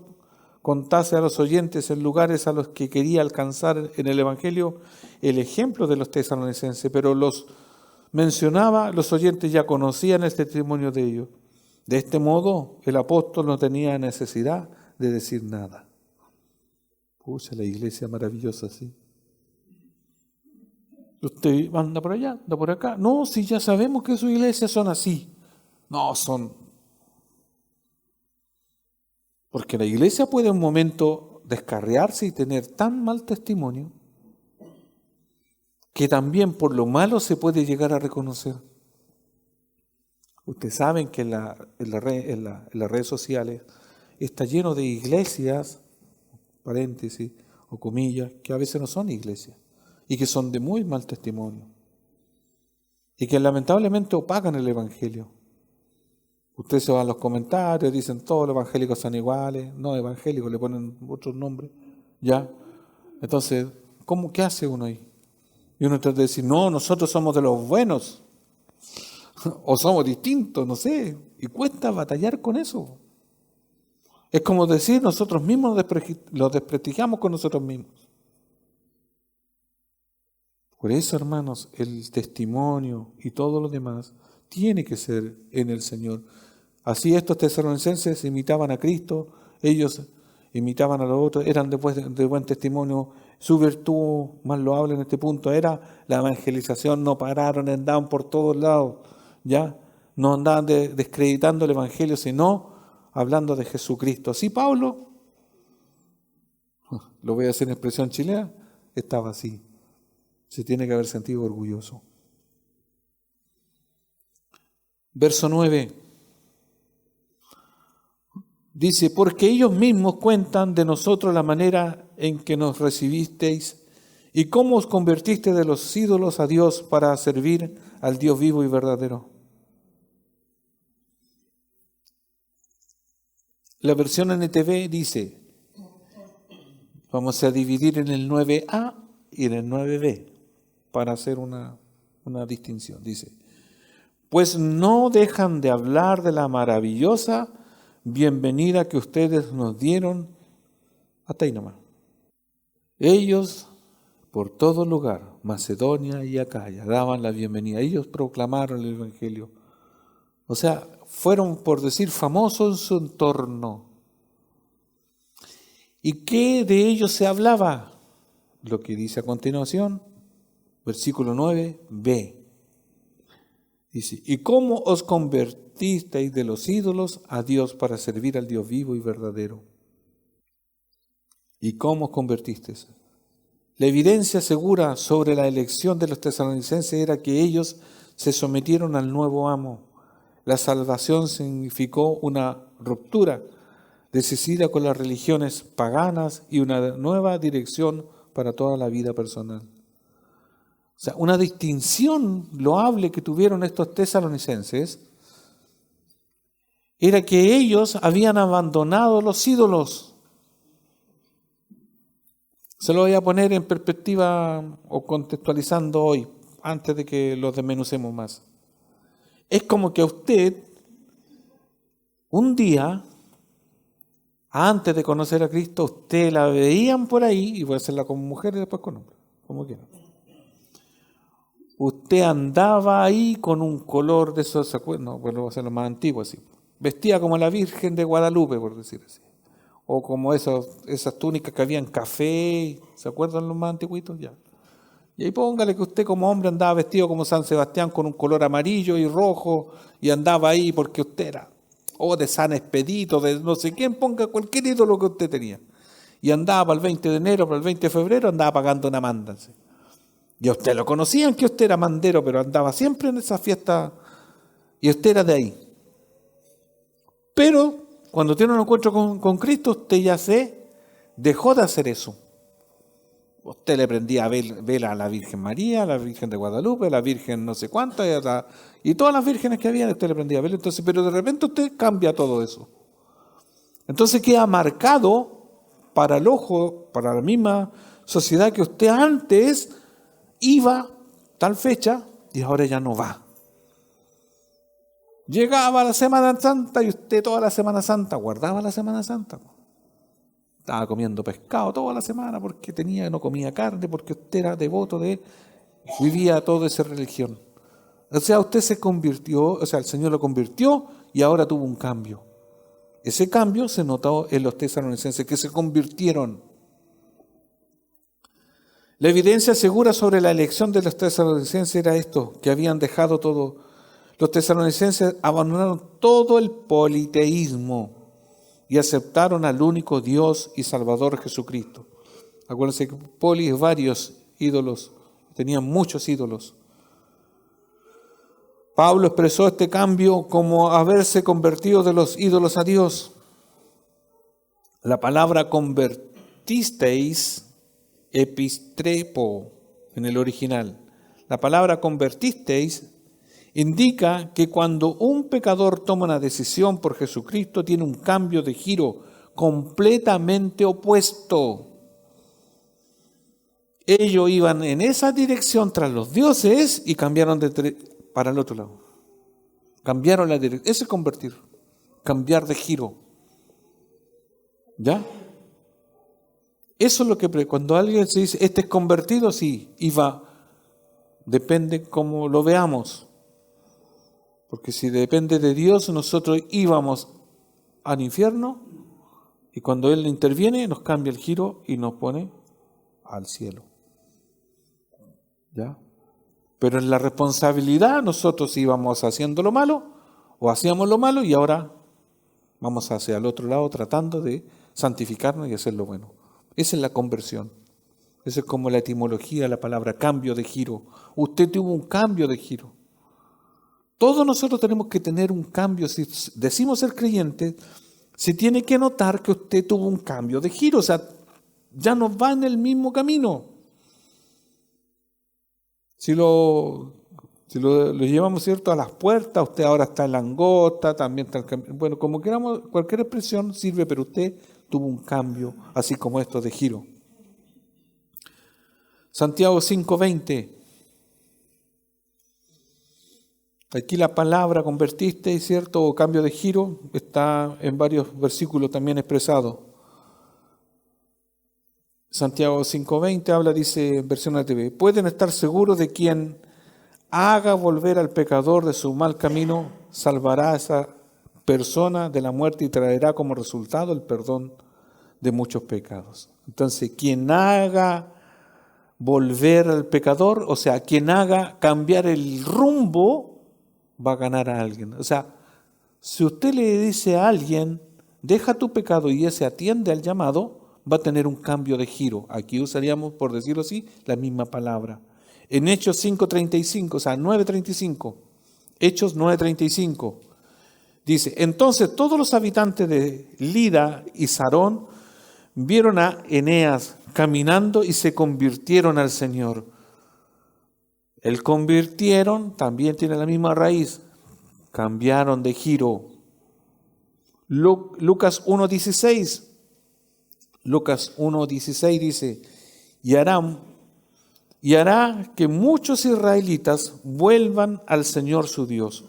contase a los oyentes en lugares a los que quería alcanzar en el Evangelio el ejemplo de los tesalonicenses, pero los mencionaba, los oyentes ya conocían el testimonio de ellos. De este modo, el apóstol no tenía necesidad de decir nada. Pucha, la iglesia maravillosa, ¿sí? Usted anda por allá, anda por acá. No, si ya sabemos que sus iglesias son así. No, son. Porque la iglesia puede en un momento descarriarse y tener tan mal testimonio que también por lo malo se puede llegar a reconocer. Ustedes saben que en las redes sociales está lleno de iglesias, paréntesis o comillas, que a veces no son iglesias y que son de muy mal testimonio y que lamentablemente opacan el Evangelio. Ustedes se van a los comentarios, dicen todos los evangélicos son iguales, no evangélicos, le ponen otros nombres, ¿ya? Entonces, ¿qué hace uno ahí? Y uno trata de decir, no, nosotros somos de los buenos, o somos distintos, no sé, y cuesta batallar con eso. Es como decir, nosotros mismos los desprestigiamos con nosotros mismos. Por eso, hermanos, el testimonio y todo lo demás tiene que ser en el Señor. Así estos tesalonicenses imitaban a Cristo, ellos imitaban a los otros, eran de buen testimonio. Su virtud más loable en este punto era la evangelización, no pararon, andaban por todos lados, ¿ya? no andaban descreditando el Evangelio, sino hablando de Jesucristo. Así Pablo, lo voy a hacer en expresión chilena, estaba así. Se tiene que haber sentido orgulloso. Verso 9. Dice, porque ellos mismos cuentan de nosotros la manera en que nos recibisteis y cómo os convertiste de los ídolos a Dios para servir al Dios vivo y verdadero. La versión NTV dice, vamos a dividir en el 9a y en el 9b para hacer una distinción. Dice, pues no dejan de hablar de la maravillosa bienvenida que ustedes nos dieron hasta ahí nomás. Ellos por todo lugar, Macedonia y Acaya, daban la bienvenida. Ellos proclamaron el Evangelio. O sea, fueron, por decir, famosos en su entorno. ¿Y qué de ellos se hablaba? Lo que dice a continuación, versículo 9b. Dice, ¿y cómo os convertisteis de los ídolos a Dios para servir al Dios vivo y verdadero? ¿Y cómo os convertisteis? La evidencia segura sobre la elección de los tesalonicenses era que ellos se sometieron al nuevo amo. La salvación significó una ruptura decidida con las religiones paganas y una nueva dirección para toda la vida personal. O sea, una distinción loable que tuvieron estos tesalonicenses era que ellos habían abandonado los ídolos. Se lo voy a poner en perspectiva o contextualizando hoy, antes de que los desmenucemos más. Es como que a usted, un día, antes de conocer a Cristo, usted la veían por ahí, y voy a hacerla como mujer y después con hombre, como quiera. Usted andaba ahí con un color de esos, no, pues lo voy a hacer lo más antiguo así. Vestía como la Virgen de Guadalupe, por decir así. O como esas túnicas que habían café, ¿se acuerdan los más antiguitos? Ya. Y ahí póngale que usted como hombre andaba vestido como San Sebastián con un color amarillo y rojo y andaba ahí porque usted era, de San Expedito, de no sé quién, ponga cualquier ídolo que usted tenía. Y andaba para el 20 de enero, para el 20 de febrero, andaba pagando una manda. ¿Sí? Y a usted lo conocían que usted era mandero, pero andaba siempre en esa fiesta y usted era de ahí. Pero cuando tiene un encuentro con Cristo, usted ya dejó de hacer eso. Usted le prendía vela a la Virgen María, a la Virgen de Guadalupe, a la Virgen no sé cuántas, y todas las vírgenes que había, usted le prendía vela. Entonces, pero de repente usted cambia todo eso. Entonces queda marcado para el ojo, para la misma sociedad, que usted antes iba tal fecha y ahora ya no va. Llegaba la Semana Santa y usted toda la Semana Santa guardaba la Semana Santa. Estaba comiendo pescado toda la semana porque no comía carne, porque usted era devoto vivía toda esa religión. O sea, usted se convirtió, o sea, el Señor lo convirtió y ahora tuvo un cambio. Ese cambio se notó en los tesalonicenses que se convirtieron. La evidencia segura sobre la elección de los tesalonicenses era esto, que habían dejado todo. Los tesalonicenses abandonaron todo el politeísmo y aceptaron al único Dios y Salvador Jesucristo. Acuérdense que poli es varios ídolos, tenían muchos ídolos. Pablo expresó este cambio como haberse convertido de los ídolos a Dios. La palabra convertisteis, epistrepo en el original. La palabra convertisteis indica que cuando un pecador toma una decisión por Jesucristo, tiene un cambio de giro completamente opuesto. Ellos iban en esa dirección tras los dioses y cambiaron para el otro lado. Cambiaron la dirección. Eso es convertir, cambiar de giro. ¿Ya? Eso es lo que cuando alguien se dice, este es convertido, sí, y va. Depende cómo lo veamos. Porque si depende de Dios, nosotros íbamos al infierno y cuando Él interviene nos cambia el giro y nos pone al cielo. ¿Ya? Pero en la responsabilidad nosotros íbamos haciendo lo malo O hacíamos lo malo y ahora vamos hacia el otro lado tratando de santificarnos y hacer lo bueno. Esa es la conversión. Esa es como la etimología de la palabra cambio de giro. Usted tuvo un cambio de giro. Todos nosotros tenemos que tener un cambio. Si decimos ser creyentes, se tiene que notar que usted tuvo un cambio de giro. O sea, ya no va en el mismo camino. Si lo llevamos, ¿cierto?, a las puertas, usted ahora está en langosta, también está bueno, como queramos, cualquier expresión sirve, pero usted tuvo un cambio, así como esto de giro. Santiago 5:20. Aquí la palabra convertiste, ¿cierto?, o cambio de giro, está en varios versículos también expresado. Santiago 5:20 habla, dice, versión ATV, pueden estar seguros de quien haga volver al pecador de su mal camino, salvará a esa persona de la muerte y traerá como resultado el perdón de muchos pecados. Entonces, quien haga volver al pecador, o sea, quien haga cambiar el rumbo, va a ganar a alguien. O sea, si usted le dice a alguien, deja tu pecado y ese atiende al llamado, va a tener un cambio de giro. Aquí usaríamos, por decirlo así, la misma palabra. En Hechos 5:35, o sea, 9:35, Hechos 9:35, dice, entonces todos los habitantes de Lida y Sarón vieron a Eneas caminando y se convirtieron al Señor. El convirtieron también tiene la misma raíz, cambiaron de giro. Lucas 1:16, Lucas 1:16 dice, y hará que muchos israelitas vuelvan al Señor su Dios.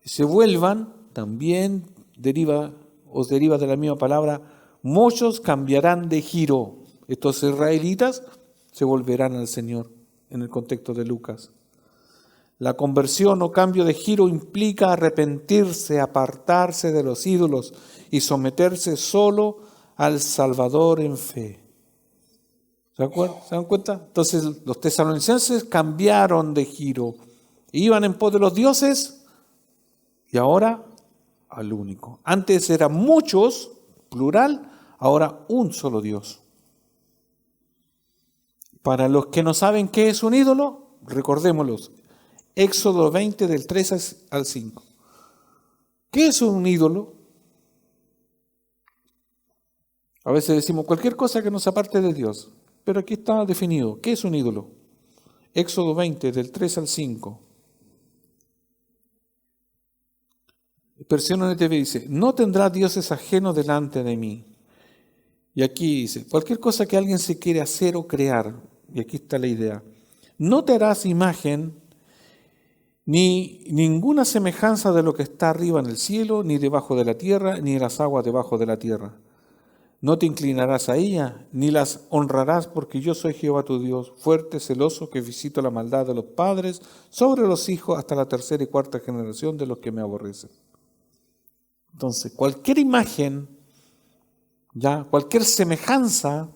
Y se vuelvan, también deriva de la misma palabra, muchos cambiarán de giro. Estos israelitas se volverán al Señor, en el contexto de Lucas. La conversión o cambio de giro implica arrepentirse, apartarse de los ídolos y someterse solo al Salvador en fe. ¿Se dan cuenta? Entonces los tesalonicenses cambiaron de giro. Iban en pos de los dioses y ahora al único. Antes eran muchos, plural, ahora un solo Dios. Para los que no saben qué es un ídolo, recordémoslos. Éxodo 20 del 3 al 5. ¿Qué es un ídolo? A veces decimos cualquier cosa que nos aparte de Dios. Pero aquí está definido. ¿Qué es un ídolo? Éxodo 20, del 3 al 5. Versión NTV dice, no tendrá dioses ajenos delante de mí. Y aquí dice, cualquier cosa que alguien se quiere hacer o crear, y aquí está la idea, no te harás imagen ni ninguna semejanza de lo que está arriba en el cielo, ni debajo de la tierra, ni en las aguas debajo de la tierra. No te inclinarás a ella, ni las honrarás, porque yo soy Jehová tu Dios, fuerte, celoso, que visito la maldad de los padres sobre los hijos hasta la tercera y cuarta generación de los que me aborrecen. Entonces, cualquier imagen, ya, cualquier semejanza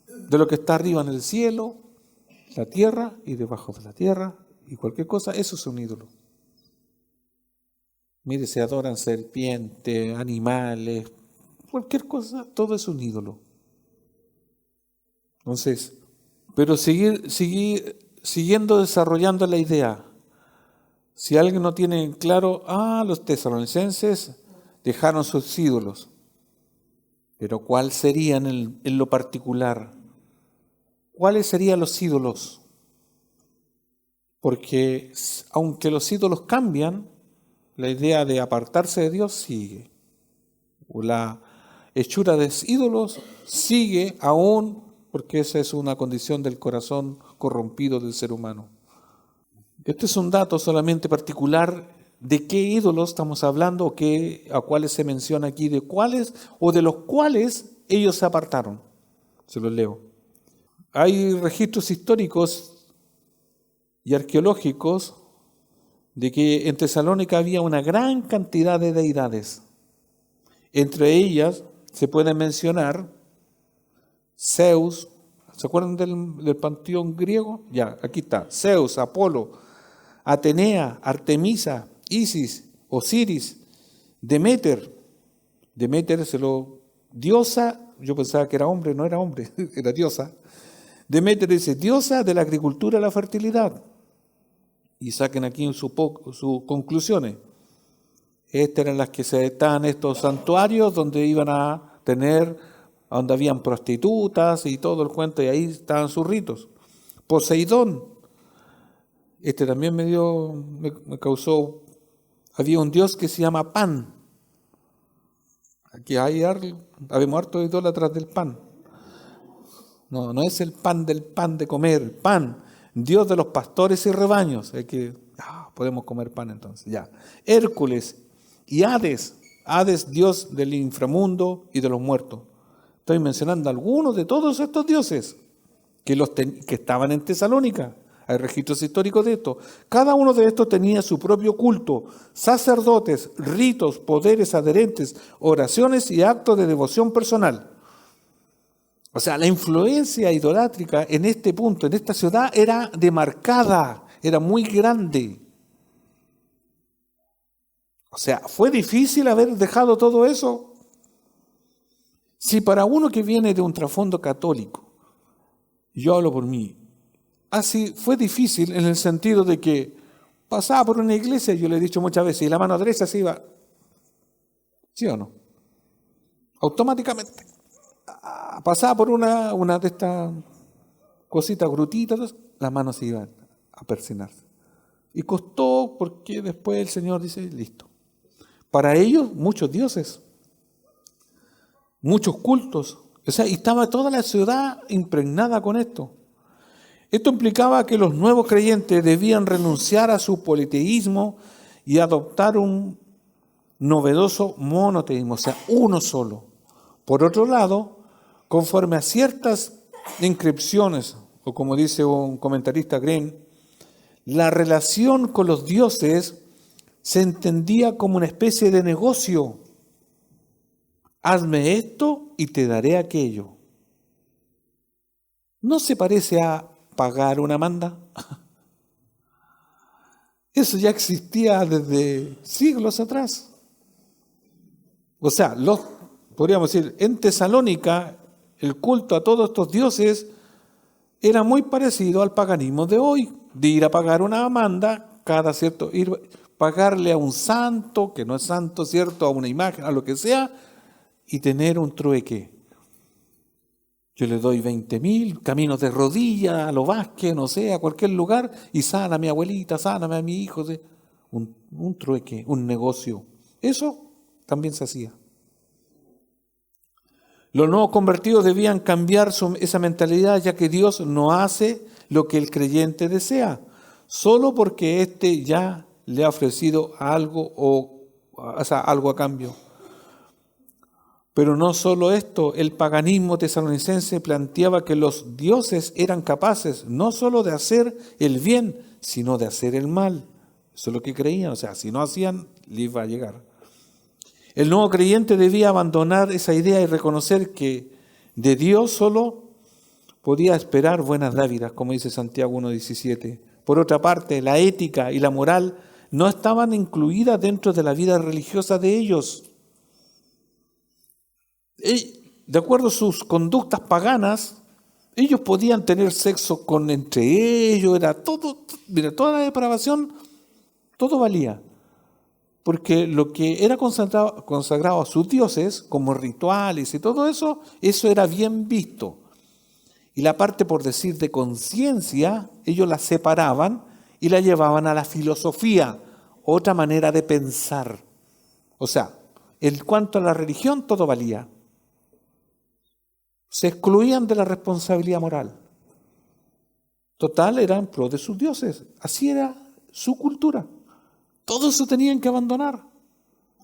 de lo que está arriba en el cielo, la tierra y debajo de la tierra, y cualquier cosa, eso es un ídolo. Mire, se adoran serpientes, animales, cualquier cosa, todo es un ídolo. Entonces, pero siguiendo desarrollando la idea, si alguien no tiene claro, los tesalonicenses dejaron sus ídolos, pero ¿cuáles serían en lo particular? ¿Cuáles serían los ídolos? Porque aunque los ídolos cambian, la idea de apartarse de Dios sigue. O la hechura de ídolos sigue aún, porque esa es una condición del corazón corrompido del ser humano. Este es un dato solamente particular de qué ídolos estamos hablando, a cuáles se menciona aquí, de cuáles o de los cuales ellos se apartaron. Se los leo. Hay registros históricos y arqueológicos de que en Tesalónica había una gran cantidad de deidades. Entre ellas se puede mencionar Zeus. ¿Se acuerdan del panteón griego? Ya, aquí está. Zeus, Apolo, Atenea, Artemisa, Isis, Osiris, Deméter. Deméter diosa, yo pensaba que era hombre, no era hombre, era diosa. Deméter dice, diosa de la agricultura y la fertilidad. Y saquen aquí sus conclusiones. Estas eran las que se estaban estos santuarios donde iban a tener, donde habían prostitutas y todo el cuento, y ahí estaban sus ritos. Poseidón, este también me causó, había un dios que se llama Pan. Aquí habemos harto idólatras del pan. No es el pan del pan de comer, pan, dios de los pastores y rebaños. Podemos comer pan entonces, ya. Hércules y Hades, dios del inframundo y de los muertos. Estoy mencionando algunos de todos estos dioses que estaban en Tesalónica. Hay registros históricos de esto. Cada uno de estos tenía su propio culto, sacerdotes, ritos, poderes adherentes, oraciones y actos de devoción personal. O sea, la influencia idolátrica en este punto, en esta ciudad, era demarcada, era muy grande. O sea, ¿fue difícil haber dejado todo eso? Si para uno que viene de un trasfondo católico, yo hablo por mí, así fue difícil en el sentido de que pasaba por una iglesia, yo le he dicho muchas veces, y la mano derecha se iba, ¿sí o no? Automáticamente. Pasaba por una de estas cositas, grutitas, las manos se iban a persinarse. Y costó porque después el Señor dice, listo. Para ellos, muchos dioses, muchos cultos. O sea, y estaba toda la ciudad impregnada con esto. Esto implicaba que los nuevos creyentes debían renunciar a su politeísmo y adoptar un novedoso monoteísmo, o sea, uno solo. Por otro lado, conforme a ciertas inscripciones, o como dice un comentarista Green, la relación con los dioses se entendía como una especie de negocio. Hazme esto y te daré aquello. ¿No se parece a pagar una manda? Eso ya existía desde siglos atrás. O sea, podríamos decir, en Tesalónica, el culto a todos estos dioses era muy parecido al paganismo de hoy, de ir a pagar una manda, pagarle a un santo, que no es santo, ¿cierto?, a una imagen, a lo que sea, y tener un trueque. Yo le doy 20.000, camino de rodillas a los Vázquez, no sé, a cualquier lugar, y sana a mi abuelita, sáname a mi hijo. Un trueque, un negocio. Eso también se hacía. Los nuevos convertidos debían cambiar esa mentalidad, ya que Dios no hace lo que el creyente desea, solo porque éste ya le ha ofrecido algo algo a cambio. Pero no solo esto, el paganismo tesalonicense planteaba que los dioses eran capaces no solo de hacer el bien, sino de hacer el mal. Eso es lo que creían, o sea, si no hacían, les iba a llegar. El nuevo creyente debía abandonar esa idea y reconocer que de Dios solo podía esperar buenas dádivas, como dice Santiago 1:17. Por otra parte, la ética y la moral no estaban incluidas dentro de la vida religiosa de ellos. De acuerdo a sus conductas paganas, ellos podían tener sexo entre ellos, era todo, mira, toda la depravación, todo valía. Porque lo que era consagrado a sus dioses, como rituales y todo eso era bien visto. Y la parte, por decir, de conciencia, ellos la separaban y la llevaban a la filosofía, otra manera de pensar. O sea, en cuanto a la religión, todo valía. Se excluían de la responsabilidad moral. Total, eran en pro de sus dioses. Así era su cultura. Todo eso tenían que abandonar.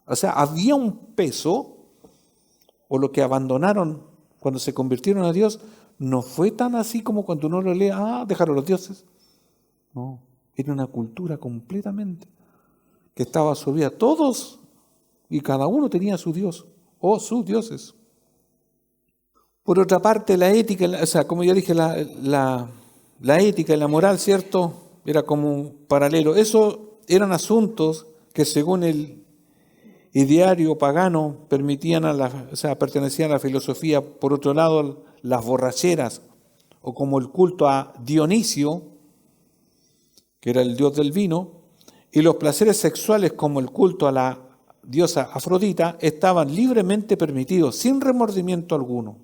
O sea, había un peso, o lo que abandonaron cuando se convirtieron a Dios, no fue tan así como cuando uno lo lee, dejaron los dioses. No, era una cultura completamente que estaba absorbida. Todos y cada uno tenía su Dios o sus dioses. Por otra parte, la ética, o sea, como ya dije, la ética y la moral, ¿cierto? Era como un paralelo. Eso eran asuntos que según el ideario pagano pertenecían a la filosofía. Por otro lado, las borracheras, o como el culto a Dionisio, que era el dios del vino, y los placeres sexuales como el culto a la diosa Afrodita estaban libremente permitidos, sin remordimiento alguno.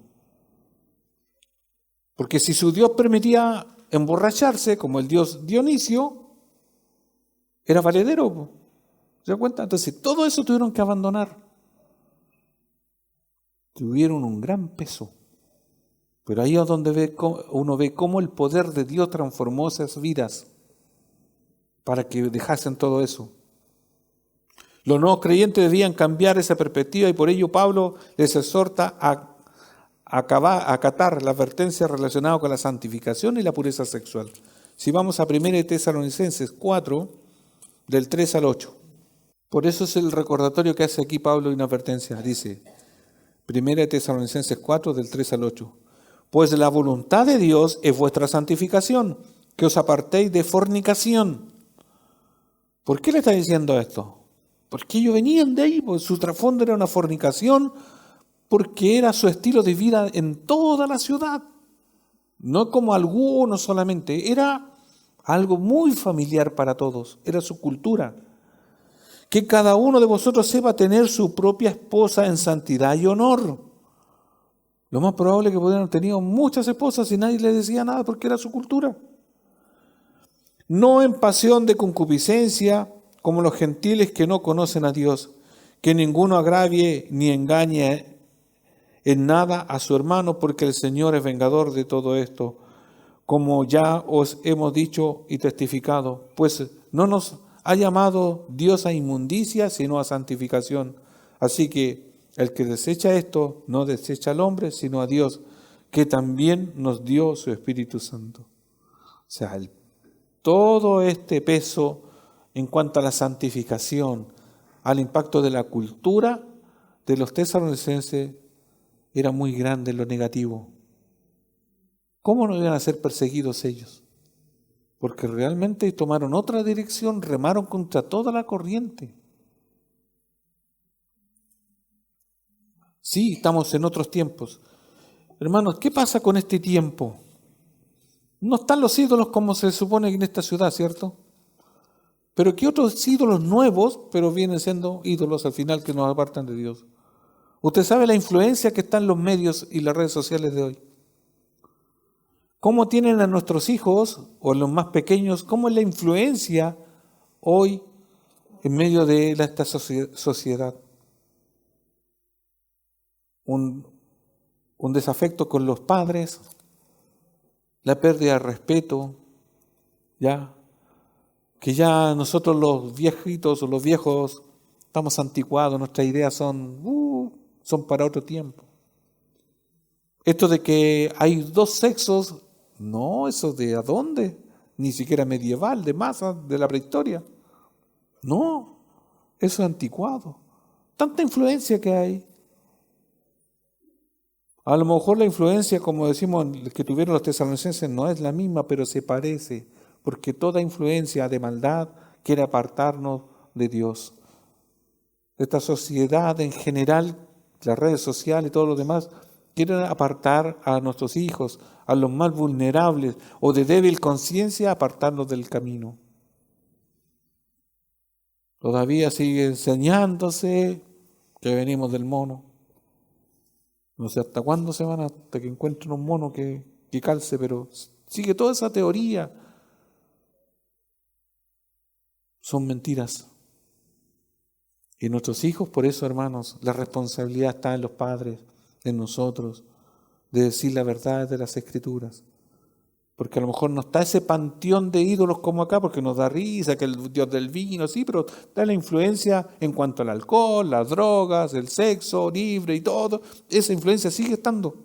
Porque si su dios permitía emborracharse, como el dios Dionisio, era valedero. ¿Se da cuenta? Entonces, todo eso tuvieron que abandonar. Tuvieron un gran peso. Pero ahí es donde uno ve cómo el poder de Dios transformó esas vidas para que dejasen todo eso. Los nuevos creyentes debían cambiar esa perspectiva y por ello Pablo les exhorta a acatar la advertencia relacionada con la santificación y la pureza sexual. Si vamos a 1 Tesalonicenses 4, del 3 al 8. Por eso es el recordatorio que hace aquí Pablo y una advertencia. Dice, 1 Tesalonicenses 4, del 3 al 8. Pues la voluntad de Dios es vuestra santificación, que os apartéis de fornicación. ¿Por qué le está diciendo esto? Porque ellos venían de ahí, pues su trasfondo era una fornicación, porque era su estilo de vida en toda la ciudad. No como algunos solamente, era algo muy familiar para todos, era su cultura. Que cada uno de vosotros sepa tener su propia esposa en santidad y honor. Lo más probable es que pudieran haber tenido muchas esposas y nadie les decía nada porque era su cultura. No en pasión de concupiscencia, como los gentiles que no conocen a Dios, que ninguno agravie ni engañe en nada a su hermano, porque el Señor es vengador de todo esto, como ya os hemos dicho y testificado, pues no nos ha llamado Dios a inmundicia, sino a santificación. Así que el que desecha esto, no desecha al hombre, sino a Dios, que también nos dio su Espíritu Santo. O sea, todo este peso en cuanto a la santificación, al impacto de la cultura de los tesalonicenses, era muy grande en lo negativo. ¿Cómo no iban a ser perseguidos ellos? Porque realmente tomaron otra dirección, remaron contra toda la corriente. Sí, estamos en otros tiempos. Hermanos, ¿qué pasa con este tiempo? No están los ídolos como se supone en esta ciudad, ¿cierto? Pero ¿qué otros ídolos nuevos, pero vienen siendo ídolos al final que nos apartan de Dios? Usted sabe la influencia que está en los medios y las redes sociales de hoy. ¿Cómo tienen a nuestros hijos, o los más pequeños, cómo es la influencia hoy en medio de esta sociedad? Un desafecto con los padres, la pérdida de respeto, ya que ya nosotros los viejitos o los viejos estamos anticuados, nuestras ideas son para otro tiempo. Esto de que hay dos sexos, no, eso de ¿a dónde? Ni siquiera medieval, de masa, de la prehistoria. No, eso es anticuado. Tanta influencia que hay. A lo mejor la influencia, como decimos, que tuvieron los tesalonicenses no es la misma, pero se parece, porque toda influencia de maldad quiere apartarnos de Dios. Esta sociedad en general, las redes sociales y todo lo demás, quieren apartar a nuestros hijos, a los más vulnerables o de débil conciencia, apartarnos del camino. Todavía sigue enseñándose que venimos del mono. No sé hasta cuándo se van, hasta que encuentren un mono que calce, pero sigue toda esa teoría. Son mentiras. Y nuestros hijos, por eso, hermanos, la responsabilidad está en los padres, en nosotros, de decir la verdad de las Escrituras. Porque a lo mejor no está ese panteón de ídolos como acá, porque nos da risa, que el dios del vino, sí, pero está la influencia en cuanto al alcohol, las drogas, el sexo libre y todo. Esa influencia sigue estando.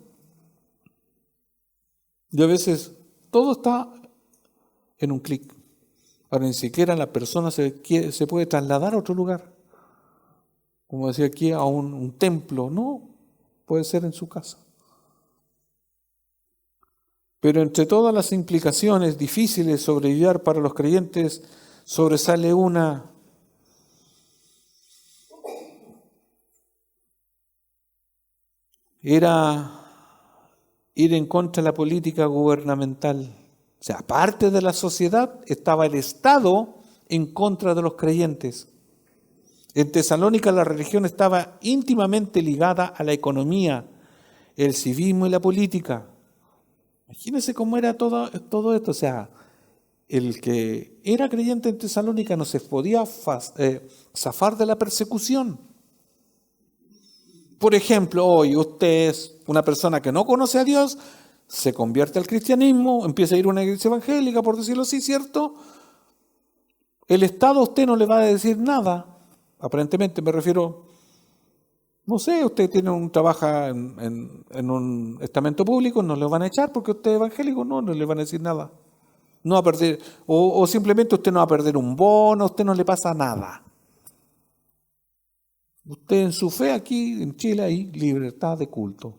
Y a veces todo está en un clic. Ahora ni siquiera la persona se puede trasladar a otro lugar. Como decía aquí, a un templo. No, puede ser en su casa. Pero entre todas las implicaciones difíciles de sobrellevar para los creyentes, sobresale una era ir en contra de la política gubernamental. O sea, aparte de la sociedad, estaba el Estado en contra de los creyentes. En Tesalónica la religión estaba íntimamente ligada a la economía, el civismo y la política. Imagínense cómo era todo esto. O sea, el que era creyente en Tesalónica no se podía zafar de la persecución. Por ejemplo, hoy usted es una persona que no conoce a Dios, se convierte al cristianismo, empieza a ir a una iglesia evangélica, por decirlo así, ¿cierto? El Estado a usted no le va a decir nada. Aparentemente me refiero, no sé, usted trabaja en un estamento público, no le van a echar porque usted es evangélico, no le van a decir nada. No va a perder, o simplemente usted no va a perder un bono, a usted no le pasa nada. Usted en su fe aquí en Chile hay libertad de culto.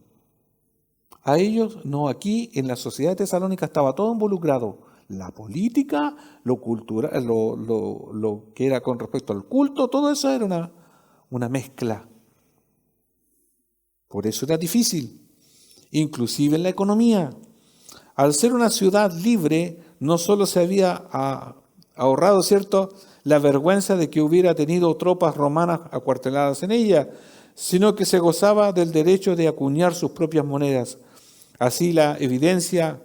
A ellos no, aquí en la sociedad de Tesalónica estaba todo involucrado. La política, lo cultural, lo que era con respecto al culto, todo eso era una mezcla. Por eso era difícil. Inclusive en la economía. Al ser una ciudad libre, no solo se había ahorrado, ¿cierto?, la vergüenza de que hubiera tenido tropas romanas acuarteladas en ella, sino que se gozaba del derecho de acuñar sus propias monedas. Así la evidencia,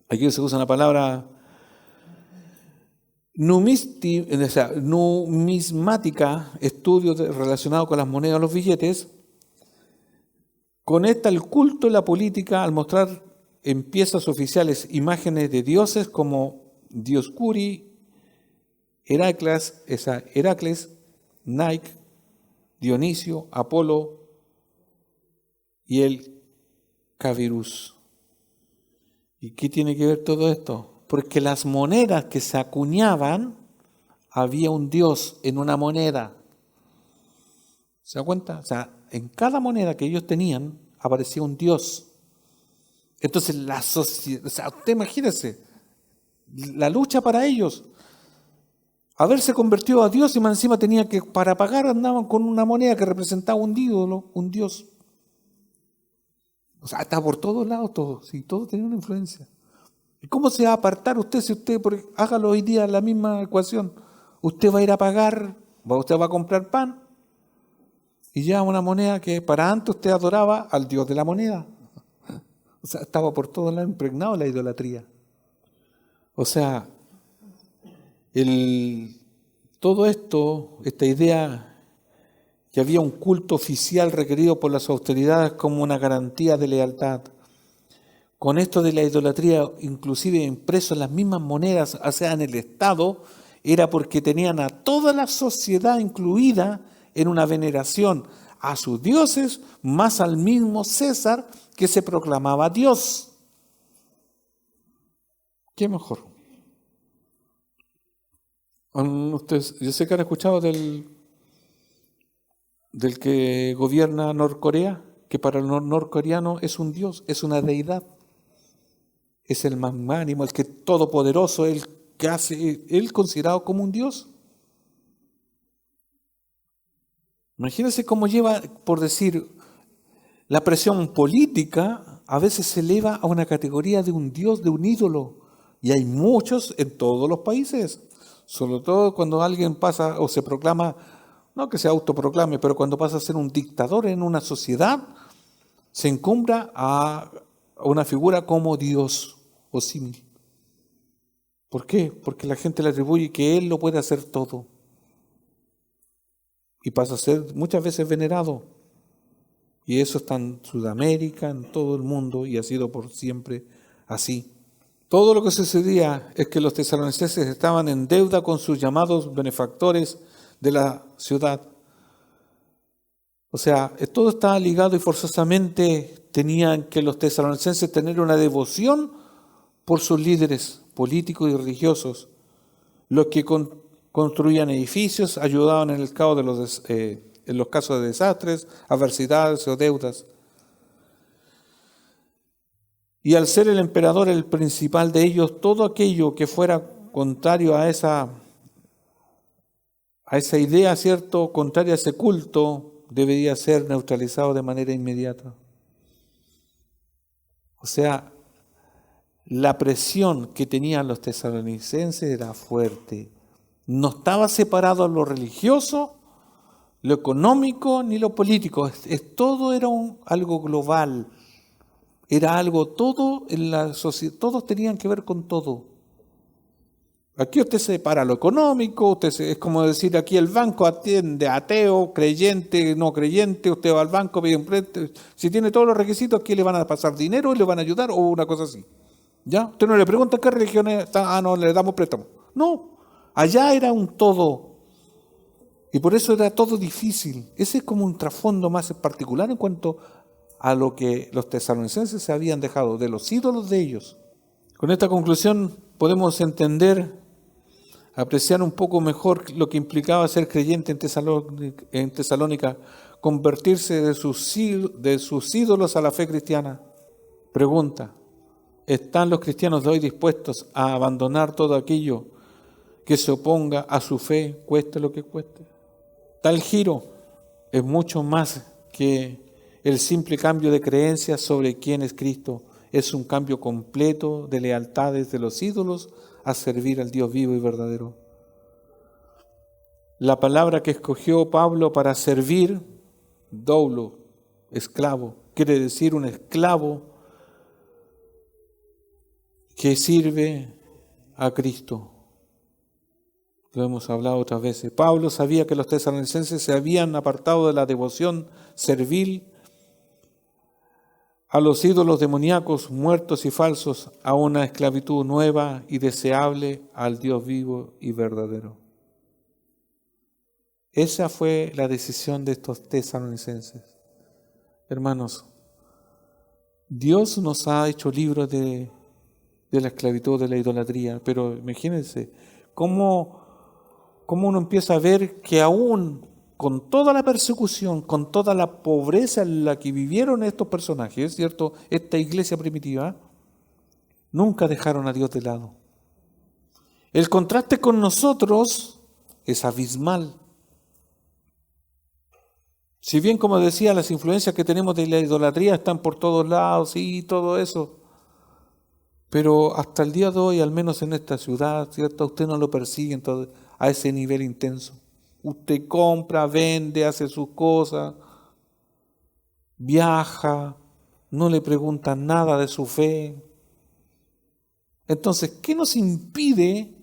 aquí se usa la palabra numismática, estudio relacionado con las monedas, los billetes, conecta el culto y la política al mostrar en piezas oficiales imágenes de dioses como Dioscuri, Heracles, Nike, Dionisio, Apolo y el Cabirus. ¿Y qué tiene que ver todo esto? Porque las monedas que se acuñaban, había un dios en una moneda. ¿Se da cuenta? O sea, en cada moneda que ellos tenían aparecía un dios. Entonces la sociedad, o sea, usted imagínese, la lucha para ellos, haberse convertido a Dios y más encima tenía que, para pagar andaban con una moneda que representaba un ídolo, un dios. O sea, está por todos lados todo, sí, todo tenía una influencia. ¿Y cómo se va a apartar usted si usted, hágalo hoy día la misma ecuación? Usted va a ir a pagar, usted va a comprar pan y lleva una moneda que para antes usted adoraba al dios de la moneda. O sea, estaba por todos lados impregnado la idolatría. O sea, todo esto, esta idea que había un culto oficial requerido por las autoridades como una garantía de lealtad. Con esto de la idolatría, inclusive impreso en las mismas monedas, o sea, en el Estado, era porque tenían a toda la sociedad incluida en una veneración a sus dioses, más al mismo César que se proclamaba Dios. ¿Qué mejor? Ustedes, yo sé que han escuchado del que gobierna Norcorea, que para el norcoreano es un dios, es una deidad, es el magnánimo, el que todopoderoso, el que hace, él considerado como un dios. Imagínense cómo lleva, por decir, la presión política a veces se eleva a una categoría de un dios, de un ídolo, y hay muchos en todos los países, sobre todo cuando alguien pasa o se proclama, no que se autoproclame, pero cuando pasa a ser un dictador en una sociedad, se encumbra a una figura como Dios o símil. ¿Por qué? Porque la gente le atribuye que Él lo puede hacer todo. Y pasa a ser muchas veces venerado. Y eso está en Sudamérica, en todo el mundo, y ha sido por siempre así. Todo lo que sucedía es que los tesalonicenses estaban en deuda con sus llamados benefactores de la ciudad. O sea, todo estaba ligado y forzosamente tenían que los tesalonicenses tener una devoción por sus líderes políticos y religiosos, los que construían edificios, ayudaban en el caos de en los casos de desastres, adversidades o deudas. Y al ser el emperador el principal de ellos, todo aquello que fuera contrario a esa idea, ¿cierto?, contraria a ese culto, debería ser neutralizado de manera inmediata. O sea, la presión que tenían los tesalonicenses era fuerte. No estaba separado lo religioso, lo económico ni lo político. Todo era algo global. Era algo todo en la sociedad. Todos tenían que ver con todo. Aquí usted separa lo económico, es como decir aquí el banco atiende ateo, creyente, no creyente, usted va al banco, pide un préstamo, si tiene todos los requisitos, ¿qué le van a pasar dinero y le van a ayudar o una cosa así? ¿Ya? Usted no le pregunta qué religión es, no, le damos préstamo. No, allá era un todo. Y por eso era todo difícil. Ese es como un trasfondo más particular en cuanto a lo que los tesalonicenses se habían dejado de los ídolos de ellos. Con esta conclusión podemos apreciar un poco mejor lo que implicaba ser creyente en Tesalónica, convertirse de sus ídolos a la fe cristiana. Pregunta, ¿están los cristianos de hoy dispuestos a abandonar todo aquello que se oponga a su fe, cueste lo que cueste? Tal giro es mucho más que el simple cambio de creencias sobre quién es Cristo. Es un cambio completo de lealtades de los ídolos a servir al Dios vivo y verdadero. La palabra que escogió Pablo para servir, doulo, esclavo, quiere decir un esclavo que sirve a Cristo. Lo hemos hablado otras veces. Pablo sabía que los tesalonicenses se habían apartado de la devoción servil a los ídolos demoníacos, muertos y falsos, a una esclavitud nueva y deseable al Dios vivo y verdadero. Esa fue la decisión de estos tesalonicenses. Hermanos, Dios nos ha hecho libres de la esclavitud, de la idolatría, pero imagínense cómo uno empieza a ver que aún con toda la persecución, con toda la pobreza en la que vivieron estos personajes, ¿cierto? Esta iglesia primitiva, nunca dejaron a Dios de lado. El contraste con nosotros es abismal. Si bien, como decía, las influencias que tenemos de la idolatría están por todos lados y todo eso, pero hasta el día de hoy, al menos en esta ciudad, ¿cierto? Usted no lo persigue a ese nivel intenso. Usted compra, vende, hace sus cosas, viaja, no le preguntan nada de su fe. Entonces, ¿qué nos impide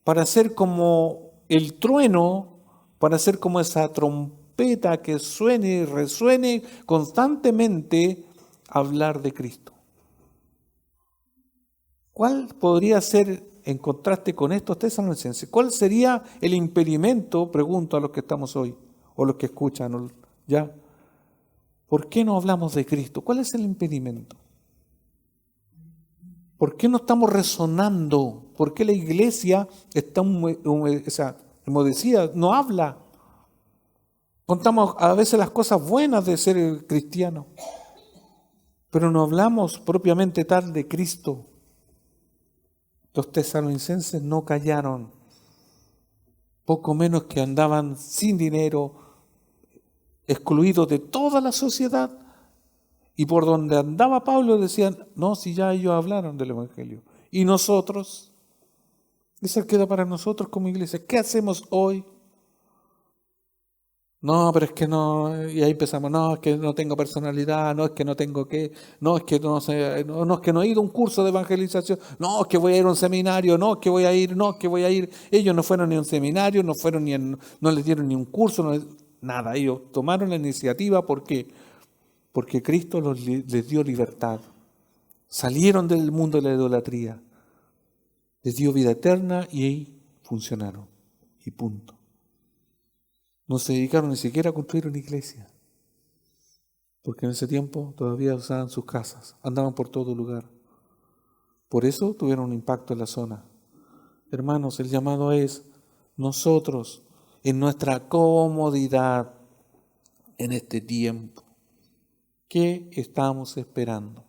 para ser como el trueno, para ser como esa trompeta que suene y resuene constantemente, hablar de Cristo? ¿Cuál podría ser, en contraste con estos tesalonicenses, cuál sería el impedimento, pregunto a los que estamos hoy, o los que escuchan, ya? ¿Por qué no hablamos de Cristo? ¿Cuál es el impedimento? ¿Por qué no estamos resonando? ¿Por qué la iglesia está enmudecida? No habla. Contamos a veces las cosas buenas de ser cristiano, pero no hablamos propiamente tal de Cristo. Los tesalonicenses no callaron, poco menos que andaban sin dinero, excluidos de toda la sociedad, y por donde andaba Pablo decían, no, si ya ellos hablaron del Evangelio. Y nosotros, eso queda para nosotros como iglesia. ¿Qué hacemos hoy? No, pero es que no, y ahí empezamos, no, es que no tengo personalidad, no, es que no tengo qué, no, es que no sé, no, es que no he ido a un curso de evangelización, no, es que voy a ir a un seminario, no, es que voy a ir, no, es que voy a ir. Ellos no fueron ni a un seminario, no les dieron ni un curso, nada, ellos tomaron la iniciativa, ¿por qué? Porque Cristo les dio libertad, salieron del mundo de la idolatría, les dio vida eterna y ahí funcionaron, y punto. No se dedicaron ni siquiera a construir una iglesia, porque en ese tiempo todavía usaban sus casas, andaban por todo lugar. Por eso tuvieron un impacto en la zona. Hermanos, el llamado es nosotros, en nuestra comodidad, en este tiempo, ¿qué estamos esperando?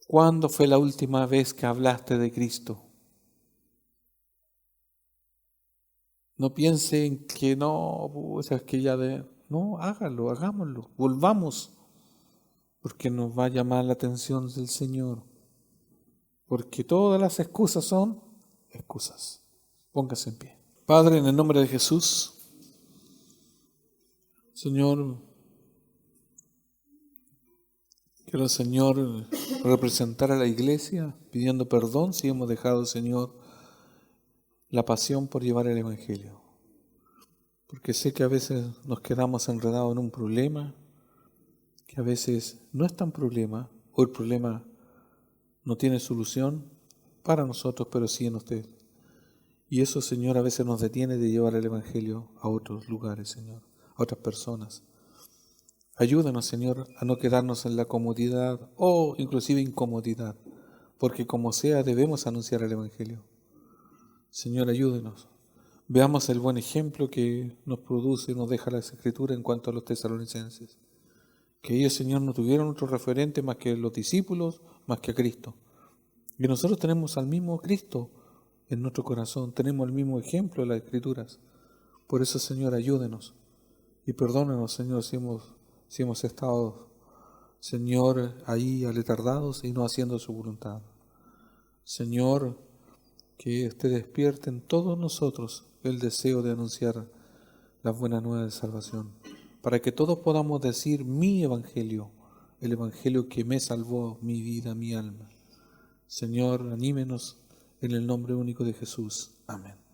¿Cuándo fue la última vez que hablaste de Cristo? No piense en que no, es que ya No, hágalo, hagámoslo, volvamos, porque nos va a llamar la atención del Señor. Porque todas las excusas son excusas. Póngase en pie. Padre, en el nombre de Jesús, Señor, quiero, Señor, representar a la iglesia pidiendo perdón si hemos dejado, Señor, la pasión por llevar el Evangelio. Porque sé que a veces nos quedamos enredados en un problema, que a veces no es tan problema, o el problema no tiene solución para nosotros, pero sí en usted. Y eso, Señor, a veces nos detiene de llevar el Evangelio a otros lugares, Señor, a otras personas. Ayúdanos, Señor, a no quedarnos en la comodidad o inclusive incomodidad, porque como sea debemos anunciar el Evangelio. Señor, ayúdenos. Veamos el buen ejemplo que nos produce y nos deja la Escritura en cuanto a los tesalonicenses. Que ellos, Señor, no tuvieron otro referente más que los discípulos, más que a Cristo. Y nosotros tenemos al mismo Cristo en nuestro corazón, tenemos el mismo ejemplo de las Escrituras. Por eso, Señor, ayúdenos y perdónenos, Señor, si hemos estado, Señor, ahí aletardados y no haciendo su voluntad. Señor, que usted despierte en todos nosotros el deseo de anunciar las buenas nuevas de salvación, para que todos podamos decir mi Evangelio, el Evangelio que me salvó mi vida, mi alma. Señor, anímenos en el nombre único de Jesús. Amén.